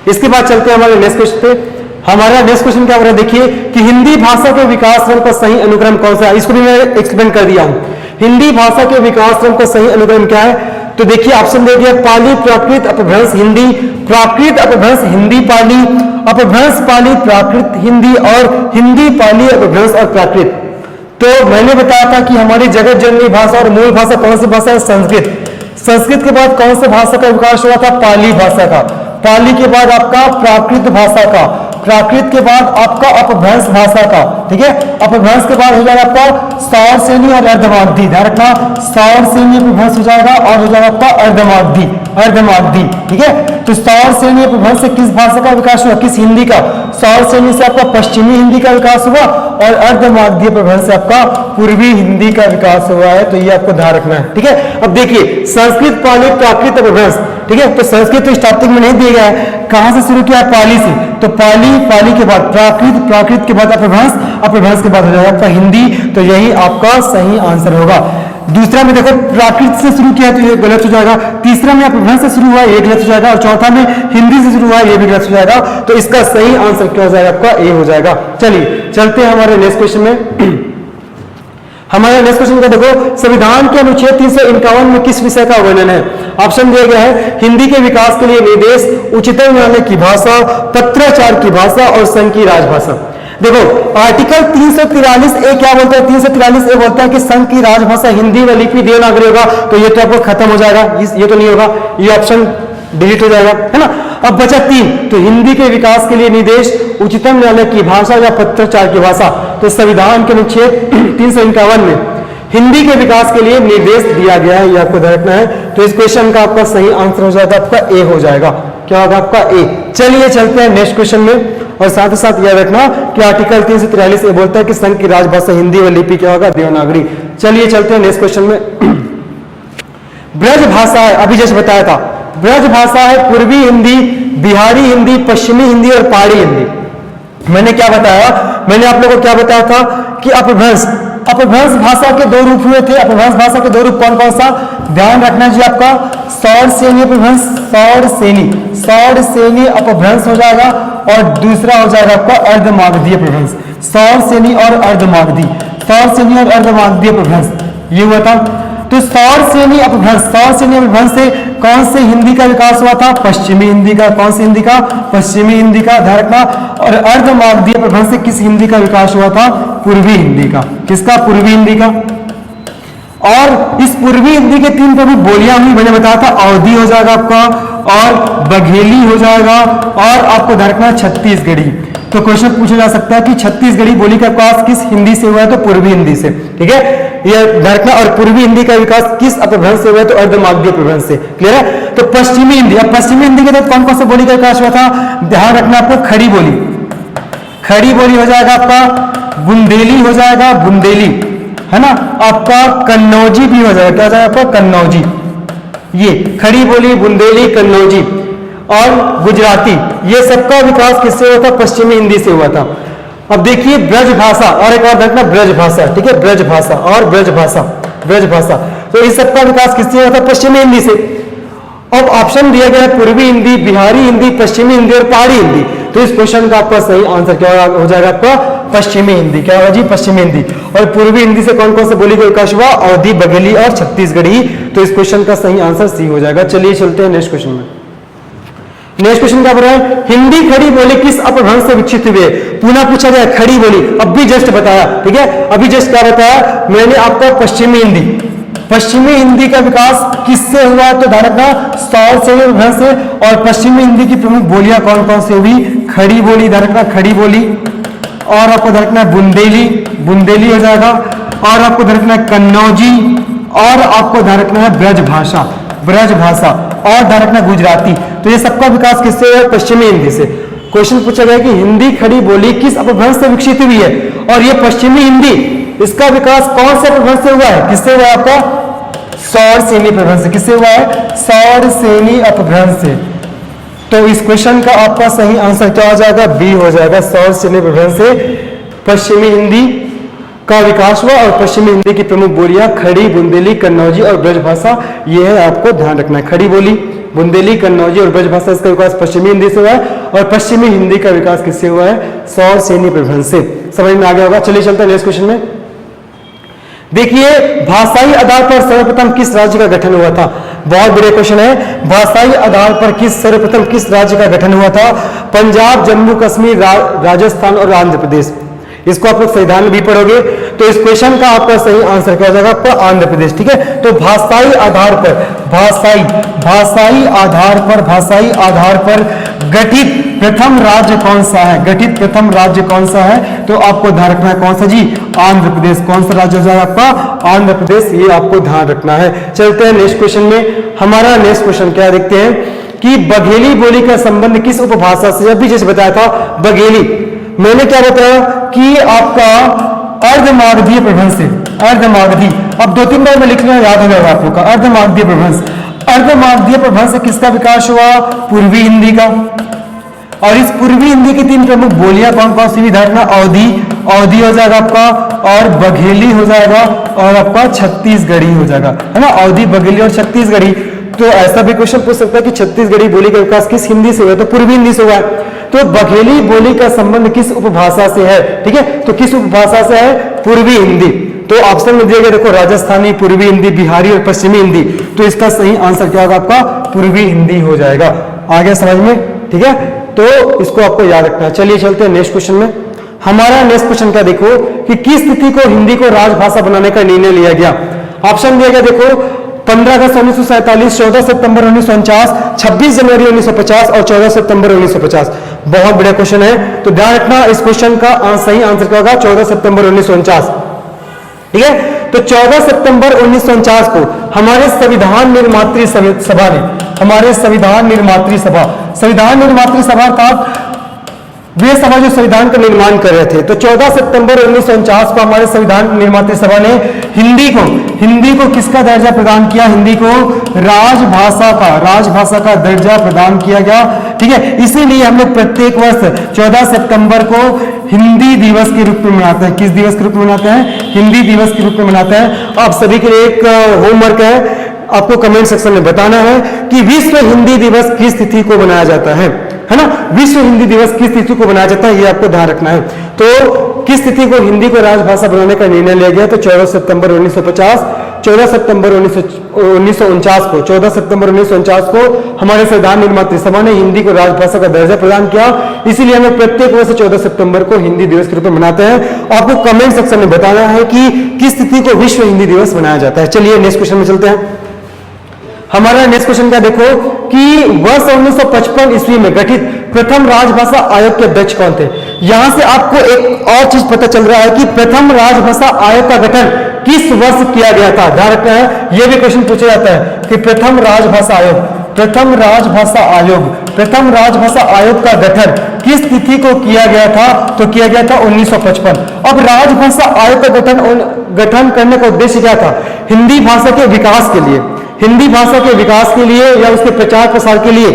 इसके बाद चलते हैं हमारे नेक्स्ट क्वेश्चन पे। हमारा नेक्स्ट क्वेश्चन क्या हो रहा है? देखिए कि हिंदी भाषा के विकास क्रम का सही अनुक्रम कौन सा है? इसको भी मैं एक्सप्लेन कर दिया हूं। हिंदी भाषा के विकास क्रम का सही अनुक्रम क्या है? तो देखिए ऑप्शन दे दिया, पाली, प्राकृत, अपभ्रंश, हिंदी, प्राकृत, अपभ्रंश, हिंदी, पाली, अपभ्रंश, पाली, प्राकृत, हिंदी, और हिंदी, पाली, अपभ्रंश और प्राकृत। तो मैंने बताया था कि हमारी जगत जननी भाषा और मूल भाषा कौन सी भाषा है? संस्कृत। संस्कृत के बाद कौन सी भाषा का विकास हुआ था? पाली भाषा का। पाली के बाद आपका प्राकृत भाषा का, प्राकृत के बाद आपका अपभ्रंश भाषा का, ठीक है। अपभ्रंश के बाद हो जाएगा आपका सौर सेनी और अर्धमागधी। ध्यान रखना, सौर सेनी अपभ्रंश हो जाएगा और हो जाएगा आपका अर्धमागधी, अर्धमागधी, ठीक है। तो सौर सेनी अपभ्रंश से किस भाषा का विकास हुआ? किस हिंदी का? सौर सेनी से आपका पश्चिमी हिंदी का विकास हुआ और अर्धमागधी अपभ्रंश से आपका पूर्वी हिंदी का विकास हुआ है। तो ये आपको ध्यान रखना है, ठीक है। अब देखिए संस्कृत, पाली, प्राकृत, अपभ्रंश, ठीक है। तो संस्कृत तो स्टार्टिंग में नहीं दिया गया है, कहां से शुरू किया? पाली से। तो पाली, पाली के बाद प्राकृत, प्राकृत के बाद अपभ्रंश, अपभ्रंश के बाद हो जाएगा आपका हिंदी। तो यही आपका सही आंसर होगा। दूसरा में देखो प्राकृत से शुरू किया तो ये गलत हो जाएगा। तीसरा में अपभ्रंश से शुरू हुआ ये गलत हो जाएगा, और चौथा में हिंदी से शुरू हुआ ये भी गलत हो जाएगा। तो इसका सही आंसर क्या हो जाएगा? आपका ए हो जाएगा। चलिए चलते हैं हमारे नेक्स्ट क्वेश्चन में। हमारे नेक्स्ट क्वेश्चन का देखो, संविधान के अनुच्छेद 351 में किस विषय का वर्णन है? ऑप्शन दिया गया है, हिंदी के विकास के लिए निर्देश, उच्चतम न्यायालय की भाषा, पत्राचार की भाषा और संघ की राजभाषा। देखो आर्टिकल 343 ए क्या बोलता है? 343 ए बोलता है कि संघ की राजभाषा हिंदी व लिपि देवनागरी होगा। तो ये तो आपको खत्म हो जाएगा, ये तो नहीं होगा, ये ऑप्शन डिलीट हो जाएगा, है ना। अब बचा 3, तो हिंदी के विकास के लिए निर्देश, उच्चतम न्यायालय की भाषा या पत्राचार की भाषा। तो संविधान के अनुच्छेद 351 में हिंदी के विकास के लिए निर्देश दिया गया है, ये आपको ध्यान रखना है। तो इस क्वेश्चन का आपका सही आंसर हो जाएगा आपका ए हो जाएगा। क्या होगा आपका? ए। चलिए चलते हैं नेक्स्ट क्वेश्चन में, और साथ ही साथ यह रखना कि आर्टिकल 343 ए बोलता है कि संघ की राजभाषा हिंदी व लिपि क्या होगा? देवनागरी। चलिए चलते हैं नेक्स्ट क्वेश्चन में। ब्रज भाषा है, अभी जैसे बताया था, ब्रज भाषा है पूर्वी हिंदी, बिहारी हिंदी, पश्चिमी हिंदी और पहाड़ी हिंदी। मैंने क्या बताया? मैंने आप लोगों को क्या बताया था कि अपभ्रंश, अपभ्रंश भाषा के 2 रूप हुए थे। अपभ्रंश भाषा के 2 रूप कौन कौन सा? ध्यान रखना जी आपका, सौर सेनी अपभ्रंश, सौर सेनी, सौर सेनी अपभ्रंश हो जाएगा, और दूसरा हो जाएगा आपका अर्धमागधी अपभ्रंश। सौर सेनी और अर्धमागधी, सौर सेनी और अर्धमागधी अपभ्रंश, ये हुआ था। तो सौर सेनी अपभ्रंश, सौर सेनी अपभ्रंश से कौन से हिंदी का विकास हुआ था? पश्चिमी हिंदी का। कौन सी हिंदी का? पश्चिमी हिंदी का, ध्यान रखना। और अर्धमागधी अपभ्रंश से किस हिंदी का विकास हुआ था? पूर्वी हिंदी का। किसका? पूर्वी हिंदी का। और इस पूर्वी हिंदी के 3 प्रमुख बोलियां हुई, मैंने बताया था, अवधी हो जाएगा आपका, और बघेली हो जाएगा, और आपको ध्यान रखना छत्तीसगढ़ी। तो क्वेश्चन पूछा जा सकता है कि छत्तीसगढ़ी बोली का विकास किस हिंदी से हुआ है? तो पूर्वी हिंदी से, ठीक है, यह ध्यान रखना। और पूर्वी हिंदी का विकास किस अपभ्रंश से हुआ है? तो अर्धमागधी अपभ्रंश से। क्लियर है? तो पश्चिमी हिंदी, अब पश्चिमी हिंदी के तहत कौन कौन सी बोली का विकास हुआ था? ध्यान रखना आपको, खड़ी बोली, खड़ी बोली हो जाएगा आपका, बुंदेली हो जाएगा, बुंदेली, है ना, आपका कन्नौजी भी हो जाएगा। क्या हो जाएगा आपका? कन्नौजी। ये खड़ी बोली, बुंदेली, कन्नौजी और गुजराती, ये सबका विकास किससे हुआ था? पश्चिमी हिंदी से हुआ था। अब देखिए ब्रज भाषा, और एक और देखना ब्रज भाषा, ठीक है, ब्रज भाषा और ब्रज भाषा, ब्रज भाषा, तो इस सबका विकास किससे हुआ था? पश्चिमी हिंदी से। अब ऑप्शन दिया गया है पूर्वी हिंदी, बिहारी हिंदी, पश्चिमी हिंदी और पहाड़ी हिंदी। तो इस क्वेश्चन का आपका सही आंसर क्या हो जाएगा? आपका पश्चिमी हिंदी। क्या होगा जी? पश्चिमी हिंदी। और पूर्वी हिंदी से कौन कौन से बोली का विकास हुआ? अवधी, बघेली और छत्तीसगढ़ी। तो इस क्वेश्चन का सही आंसर सी हो जाएगा। चलिए चलते हैं नेक्स्ट क्वेश्चन में। नेक्स्ट क्वेश्चन क्या बोल रहा है? हिंदी खड़ी बोली किस अपभ्रंश से विकसित हुई है? पुनः पूछा गया खड़ी बोली, अब भी जस्ट बताया, ठीक है, अभी जस्ट क्या बताया मैंने आपको? पश्चिमी हिंदी, पश्चिमी हिंदी का विकास किससे हुआ? तो ध्यान रखना, सौर सेनी अपभ्रंश से। और पश्चिमी हिंदी की प्रमुख बोलियां कौन कौन सी हुई? खड़ी बोली, ध्यान रखना, खड़ी बोली, और आपको ध्यान रखना है बुंदेली, बुंदेली हो जाएगा, और आपको ध्यान रखना है कन्नौजी, और आपको ध्यान रखना है ब्रज भाषा, ब्रज भाषा, और ध्यान रखना गुजराती। तो ये सबका विकास किससे है? पश्चिमी हिंदी से। क्वेश्चन पूछा गया कि हिंदी खड़ी बोली किस अपभ्रंश से विकसित हुई है, और ये पश्चिमी हिंदी, इसका विकास कौन से अपभ्रंश से हुआ है? किससे हुआ है आपका? सौरसेनी अपभ्रंश से। किससे हुआ है? सौरसेनी अपभ्रंश से। तो इस क्वेश्चन का आपका सही आंसर क्या हो जाएगा? बी हो जाएगा, सौरसेनी अपभ्रंश से पश्चिमी हिंदी का विकास हुआ, और पश्चिमी हिंदी की प्रमुख बोलियां खड़ी, बुंदेली, कन्नौजी और ब्रजभाषा, ये है आपको ध्यान रखना है। खड़ी बोली, बुंदेली, कन्नौजी और ब्रजभाषा, इसका विकास पश्चिमी हिंदी से हुआ है, और पश्चिमी हिंदी का विकास किससे हुआ है? सौरसेनी अपभ्रंश से। समझ में आ गया होगा। चलिए चलते हैं नेक्स्ट क्वेश्चन में। देखिए, भाषाई आधार पर सर्वप्रथम किस राज्य का गठन हुआ था? बहुत बड़े क्वेश्चन है। भाषाई आधार पर सर्वप्रथम किस राज्य का गठन हुआ था? पंजाब, जम्मू कश्मीर, राजस्थान और आंध्र प्रदेश। इसको आप लोग संविधान में भी पढ़ोगे, तो इस क्वेश्चन का आपका सही आंसर क्या हो जाएगा? आपका आंध्र प्रदेश। ठीक है, तो भाषाई आधार पर, भाषाई आधार पर गठित प्रथम राज्य कौन सा है? गठित प्रथम राज्य कौन सा है? तो आपको ध्यान रखना है कौन सा जी? आंध्र प्रदेश। कौन सा राज्य हो जाएगा आपका? आंध्र प्रदेश, ये आपको ध्यान रखना है। चलते हैं नेक्स्ट क्वेश्चन में। हमारा नेक्स्ट क्वेश्चन क्या देखते हैं कि बघेली बोली का संबंध किस उपभाषा से? अभी जैसे बताया था बघेली, मैंने क्या बताया कि आपका अर्धमागधीय प्रभंश से, अर्धमागधी। अब 2-3 बार में लिख लेना, याद हो जाएगा आप लोग का। अर्धमागधीय प्रभंश, अर्धमागधीय प्रभंश से किसका विकास हुआ? पूर्वी हिंदी का। और इस पूर्वी हिंदी की 3 प्रमुख बोलियां कौन कौन सी? धरना अवधी, अवधी हो जाएगा आपका, और बघेली हो जाएगा, और आपका छत्तीसगढ़ी हो जाएगा, है ना। अवधी, बघेली और छत्तीसगढ़ी। तो ऐसा भी क्वेश्चन पूछ सकता है कि छत्तीसगढ़ी बोली का विकास किस हिंदी से हुआ? तो पूर्वी हिंदी से हुआ है। तो बघेली बोली का संबंध किस उपभाषा से है? ठीक है, तो किस उपभाषा से है? पूर्वी हिंदी। तो ऑप्शन में दिया गया देखो, राजस्थानी, पूर्वी हिंदी, बिहारी और पश्चिमी हिंदी। तो इसका सही आंसर क्या होगा आपका? पूर्वी हिंदी हो जाएगा। आगे समझ में? ठीक है, तो इसको आपको याद रखना है। चलिए चलते हैं नेक्स्ट क्वेश्चन में। हमारा नेक्स्ट क्वेश्चन क्या देखो कि किस तिथि को हिंदी को राजभाषा बनाने का निर्णय लिया गया? ऑप्शन दिया गया देखो, 15 अगस्त 1947, 14 सितंबर 1949, 26 जनवरी 1950 और 14 सितंबर 1950। बहुत बड़ा क्वेश्चन है, तो ध्यान रखना इस क्वेश्चन का सही आंसर क्या होगा? 14 सितंबर 1949। ठीक है, तो 14 सितंबर 1949 को हमारे संविधान निर्मात्री सभा ने, हमारे संविधान निर्मात्री सभा अर्थात वे सभा जो संविधान का निर्माण कर रहे थे, तो 14 सितंबर 1949 को हमारे संविधान निर्मात्री सभा ने हिंदी को किसका दर्जा प्रदान किया? हिंदी को राजभाषा का दर्जा प्रदान किया गया। ठीक है, इसीलिए हम लोग प्रत्येक वर्ष 14 सितंबर को हिंदी दिवस के रूप में मनाते हैं। किस दिवस के रूप में मनाते हैं? हिंदी दिवस के रूप में मनाते हैं। आप सभी के लिए एक होमवर्क है, आपको कमेंट सेक्शन में बताना है कि विश्व हिंदी दिवस किस तिथि को मनाया जाता है ना। विश्व हिंदी दिवस किस तिथि को मनाया जाता है, ये आपको ध्यान रखना है। तो किस तिथि को हिंदी को राजभाषा बनाने का निर्णय लिया गया? तो 14 सितंबर 1950, 14 सितंबर 1949 को, 14 सितंबर 1949 को हमारे संविधान निर्मात्री सभा ने हिंदी को राजभाषा का दर्जा प्रदान किया। इसीलिए हमें प्रत्येक वर्ष 14 सितंबर को हिंदी दिवस के रूप में मनाते हैं। आपको कमेंट सेक्शन में बताना है कि किस तिथि को विश्व हिंदी दिवस मनाया जाता है। चलिए नेक्स्ट क्वेश्चन में चलते हैं। हमारा नेक्स्ट क्वेश्चन क्या देखो कि वर्ष 1955 ईस्वी में गठित प्रथम राजभाषा आयोग के अध्यक्ष कौन थे? यहां से आपको एक और चीज पता चल रहा है कि प्रथम राजभाषा आयोग का गठन किस वर्ष किया गया था। ध्यान रखना है, यह भी क्वेश्चन पूछा जाता है कि प्रथम राजभाषा आयोग का गठन किस तिथि को किया गया था? तो किया गया था 1955। अब राजभाषा आयोग का गठन करने का उद्देश्य क्या था? हिंदी भाषा के विकास के लिए या उसके प्रचार प्रसार के लिए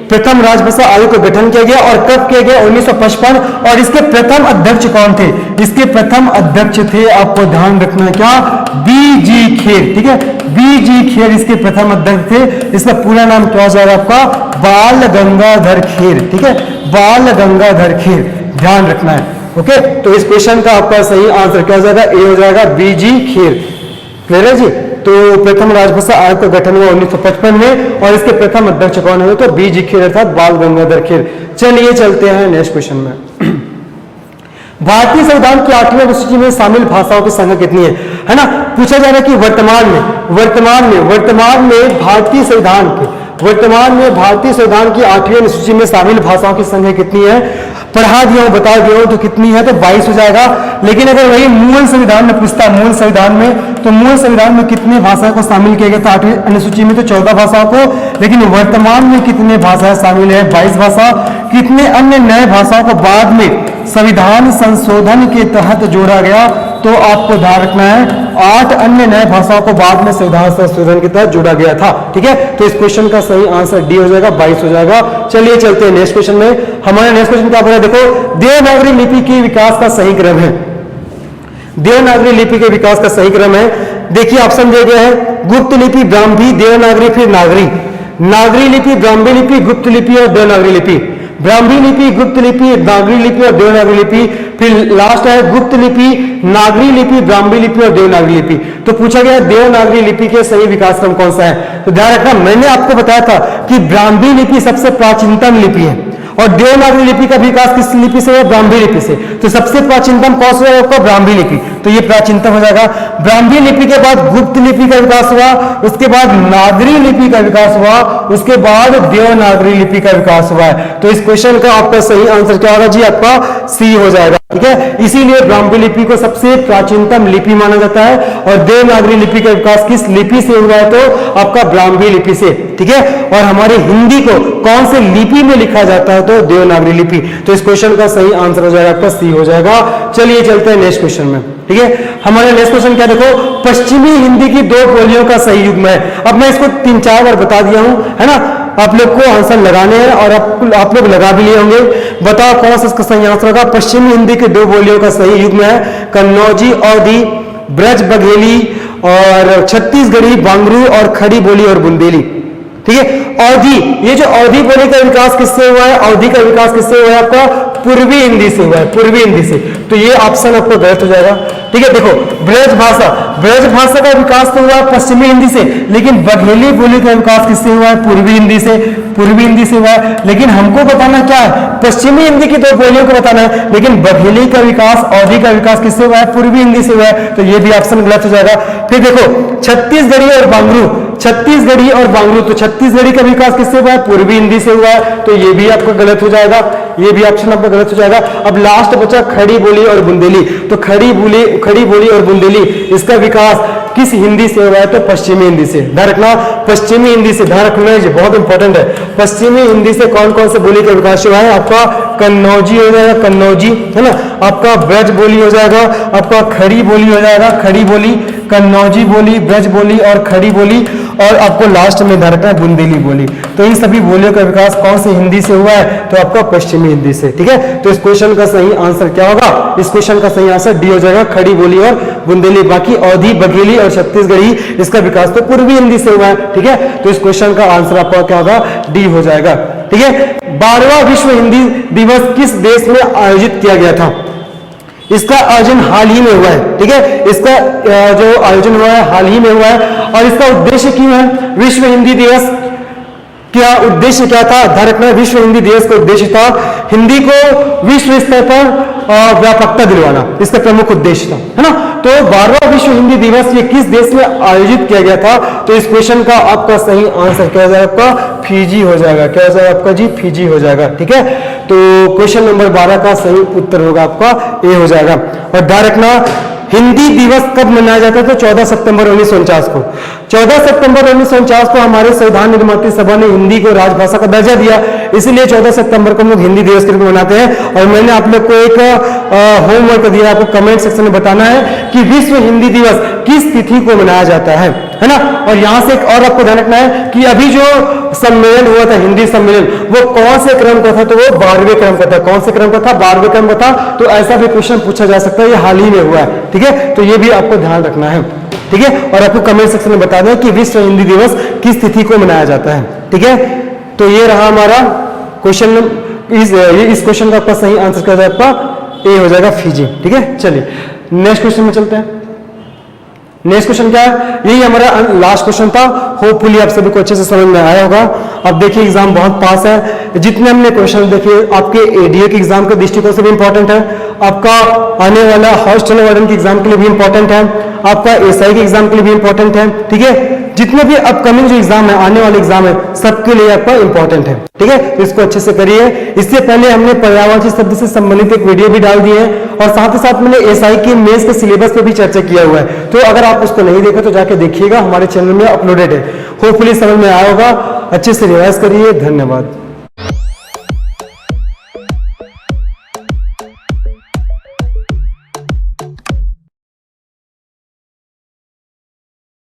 प्रथम राजभाषा आयोग का गठन किया गया। और कब किया गया? 1955। और इसके प्रथम अध्यक्ष कौन थे? इसके प्रथम अध्यक्ष थे, आपको ध्यान रखना है क्या? बीजी खेर। ठीक है, बीजी खेर इसके प्रथम अध्यक्ष थे। इसका पूरा नाम क्या हो जाएगा आपका? बाल गंगाधर खेर। ठीक है, बाल गंगाधर खेर, ध्यान रखना है। ओके, तो इस क्वेश्चन का आपका सही आंसर क्या हो जाएगा? ए हो जाएगा, बीजी खेर। क्लियर है जी? तो प्रथम राजभाषा आयोग का गठन हुआ 1955 में, और इसके प्रथम अध्यक्ष कौन है? तो बीजी खेर अर्थात बाल गंगाधर खेर। चलिए चलते हैं नेक्स्ट क्वेश्चन में। भारतीय संविधान की 8वीं अनुसूची में शामिल भाषाओं की संख्या कितनी है ना? पूछा जा रहा है कि वर्तमान में भारतीय संविधान की 8वीं अनुसूची में शामिल भाषाओं की संख्या कितनी है? पढ़ा दिया हूं, बता दिया हूं, तो कितनी है, तो 22 हो जाएगा। लेकिन अगर वही मूल संविधान में पूछता, मूल संविधान में, तो मूल संविधान में कितने भाषा को शामिल किया गया था 8वीं अनुसूची में, तो 14 भाषाओं को। लेकिन वर्तमान में कितने भाषाएं शामिल है, 22 भाषा। कितने अन्य नए भाषाओं को बाद में संविधान संशोधन के तहत जोड़ा गया, तो आपको ध्यान रखना है 8 अन्य नए भाषाओं को बाद में संविधान संशोधन के तहत जोड़ा गया था। ठीक है, तो इस क्वेश्चन का सही आंसर डी हो जाएगा, 22 हो जाएगा। चलिए चलते हैं नेक्स्ट क्वेश्चन में। हमारे नेक्स्ट क्वेश्चन क्या बोला, देखो देवनागरी लिपि के विकास का सही क्रम है। देवनागरी लिपि के विकास का सही क्रम है, देखिए ऑप्शन दिए गए हैं, गुप्त लिपि, ब्राह्मी, देवनागरी, फिर नागरी। नागरी लिपि, ब्राह्मी लिपि, गुप्त लिपि और देवनागरी लिपि। ब्राह्मी लिपि, गुप्त लिपि, नागरी लिपि और देवनागरी लिपि, फिर लास्ट है गुप्त लिपि, नागरी लिपि, ब्राह्मी लिपि और देवनागरी लिपि। तो पूछा गया देवनागरी लिपि के सही विकास क्रम कौन सा है, तो ध्यान रखना मैंने आपको बताया था कि ब्राह्मी लिपि सबसे प्राचीनतम लिपि है और देवनागरी लिपि का विकास किस लिपि से है, ब्राह्मी लिपि से। तो सबसे प्राचीनतम कौन सा है आपका, ब्राह्मी लिपि, तो ये प्राचीनतम हो जाएगा। ब्राह्मी लिपि के बाद गुप्त लिपि का विकास हुआ, उसके बाद नागरी लिपि का विकास हुआ, उसके बाद देवनागरी लिपि का विकास हुआ है। तो इस क्वेश्चन का आपका सही आंसर क्या होगा जी, आपका सी हो जाएगा। ठीक है, इसीलिए ब्राह्मी लिपि को सबसे प्राचीनतम लिपि माना जाता है और देवनागरी लिपि का विकास किस लिपि से हुआ है, तो आपका ब्राह्मी लिपि से। ठीक है, और हमारे हिंदी को कौन से लिपि में लिखा जाता है, तो देवनागरी लिपि। तो इस क्वेश्चन का सही आंसर हो जाएगा आपका सी हो जाएगा। चलिए चलते हैं नेक्स्ट क्वेश्चन में। ठीक है, हमारे नेक्स्ट क्वेश्चन क्या, देखो पश्चिमी हिंदी की 2 बोलियों का सही युग्म है। अब मैं इसको 3-4 बार बता दिया हूं, है ना, आप लोग को आंसर लगाने हैं और आप लोग लगा भी लिए होंगे। बताओ कौन सा इसका सही आंसर होगा। पश्चिमी हिंदी के 2 बोलियों का सही युग्म है कन्नौजी, अवधी, ब्रज बघेली और छत्तीसगढ़ी, बांगरू और खड़ी बोली और बुंदेली। ठीक है, अवधी, ये जो अवधी बोली का विकास किससे हुआ है, अवधी का विकास किससे हुआ है, आपका पूर्वी हिंदी से हुआ है, पूर्वी हिंदी से। तो ये ऑप्शन आपको गलत हो जाएगा। ठीक है, देखो ब्रज भाषा, ब्रज भाषा का विकास तो हुआ पश्चिमी हिंदी से, लेकिन बघेली बोली का विकास किससे हुआ है, पूर्वी हिंदी से, पूर्वी हिंदी से हुआ है। लेकिन हमको बताना क्या है, पश्चिमी हिंदी की 2 बोलियों को बताना है, लेकिन बघेली का विकास, अवधी का विकास किससे हुआ है, पूर्वी हिंदी से हुआ है। तो ये भी ऑप्शन गलत हो जाएगा। फिर देखो छत्तीसगढ़ी और बांगरू, छत्तीसगढ़ी और बांगरू, तो छत्तीसगढ़ी का विकास किससे हुआ है, पूर्वी हिंदी से हुआ है। तो ये भी आपका गलत हो जाएगा, ये भी ऑप्शन आपका गलत हो जाएगा। अब लास्ट बचा खड़ी बोली और बुंदेली, तो खड़ी बोली और बुंदेली, इसका विकास किस हिंदी से हुआ है, तो पश्चिमी हिंदी से। ध्यान रखना पश्चिमी हिंदी से, ध्यान रखना है, बहुत इंपॉर्टेंट है। पश्चिमी हिंदी से कौन कौन से बोली का विकास हुआ है, आपका कन्नौजी हो जाएगा, कन्नौजी, है ना, आपका ब्रज बोली हो जाएगा, आपका खड़ी बोली हो जाएगा, खड़ी बोली, कन्नौजी बोली, ब्रज बोली और खड़ी बोली, और आपको लास्ट में ध्यान रखना है बुंदेली बोली। तो इन सभी बोलियों का विकास कौन सी हिंदी से हुआ है, तो आपका पश्चिमी हिंदी से। ठीक है, तो इस क्वेश्चन का सही आंसर क्या होगा, इस क्वेश्चन का सही आंसर डी हो जाएगा, खड़ी बोली और बुंदेली। बाकी अवधी, बघेली और छत्तीसगढ़ी, इसका विकास तो पूर्वी हिंदी से हुआ है। ठीक है, तो इस क्वेश्चन का आंसर आपका क्या होगा, डी हो जाएगा। ठीक है, 12वां विश्व हिंदी दिवस किस देश में आयोजित किया गया था, इसका आयोजन हाल ही में हुआ है। ठीक है, इसका जो आयोजन हुआ है हाल ही में हुआ है, और इसका उद्देश्य क्यों है, विश्व हिंदी दिवस क्या उद्देश्य क्या था, ध्यान रखना, विश्व हिंदी दिवस का उद्देश्य था हिंदी को विश्व स्तर पर व्यापकता दिलवाना, इसका प्रमुख उद्देश्य था, है ना। तो 12वां विश्व हिंदी दिवस ये किस देश में आयोजित किया गया था, तो इस क्वेश्चन का आपका सही आंसर क्या हो जाएगा, आपका फिजी हो जाएगा। क्या हो जाएगा आपका जी, फिजी हो जाएगा। ठीक है, तो क्वेश्चन नंबर 12 का सही उत्तर होगा आपका ए हो जाएगा। और ध्यान रखना हिंदी दिवस कब मनाया जाता है, तो 14 सितंबर 1949 को। 14 सितंबर 1949 को हमारे संविधान निर्माता सभा ने हिंदी को राजभाषा का दर्जा दिया, इसलिए 14 सितंबर को हम लोग हिंदी दिवस के रूप में मनाते हैं। और मैंने आप लोग को एक होमवर्क दिया, आपको कमेंट सेक्शन में बताना है कि विश्व हिंदी दिवस किस तिथि को मनाया जाता है ना। और यहां से एक और आपको ध्यान रखना है कि अभी जो सम्मेलन हुआ था, हिंदी सम्मेलन, वो कौन से क्रम का था, तो वो 12वें क्रम का था। कौन से क्रम का था, 12वें क्रम का था। तो ऐसा भी क्वेश्चन पूछा जा सकता है, ये हाल ही में हुआ है। ठीक है, तो ये भी आपको ध्यान रखना है। ठीक है, और आपको कमेंट सेक्शन में बता दें कि विश्व हिंदी दिवस किस तिथि को मनाया जाता है। ठीक है, तो ये रहा हमारा क्वेश्चन। इस क्वेश्चन का आपका सही आंसर क्या हो जाएगा, आपका ए हो जाएगा, फिजी। ठीक है, चलिए नेक्स्ट क्वेश्चन में चलते हैं। नेक्स्ट क्वेश्चन क्या है, यही हमारा लास्ट क्वेश्चन था। होपफुली आप सभी को अच्छे से समझ में आया होगा। अब देखिए एग्जाम बहुत पास है, जितने हमने क्वेश्चन देखे आपके एडीए के एग्जाम के दृष्टिकोण से भी इंपॉर्टेंट है, आपका आने वाला हॉस्टल वार्डन के एग्जाम के लिए भी इंपॉर्टेंट है, आपका एसआई के एग्जाम के लिए भी इंपॉर्टेंट है, ठीक है। जितने भी अपकमिंग जो एग्जाम है, आने वाले एग्जाम है, सबके लिए आपका इंपॉर्टेंट है, ठीक है। तो इसको अच्छे से करिए। इससे पहले हमने पर्यावरण शब्द से संबंधित एक वीडियो भी डाल दिए है और साथ ही साथ मैंने एसआई के मेंस के सिलेबस पे भी चर्चा किया हुआ है। तो अगर आप उसको नहीं देखा तो जाके देखिएगा, हमारे चैनल में अपलोडेड है। होपफुली समझ में आया होगा। अच्छे से रिवाइज करिए। धन्यवाद।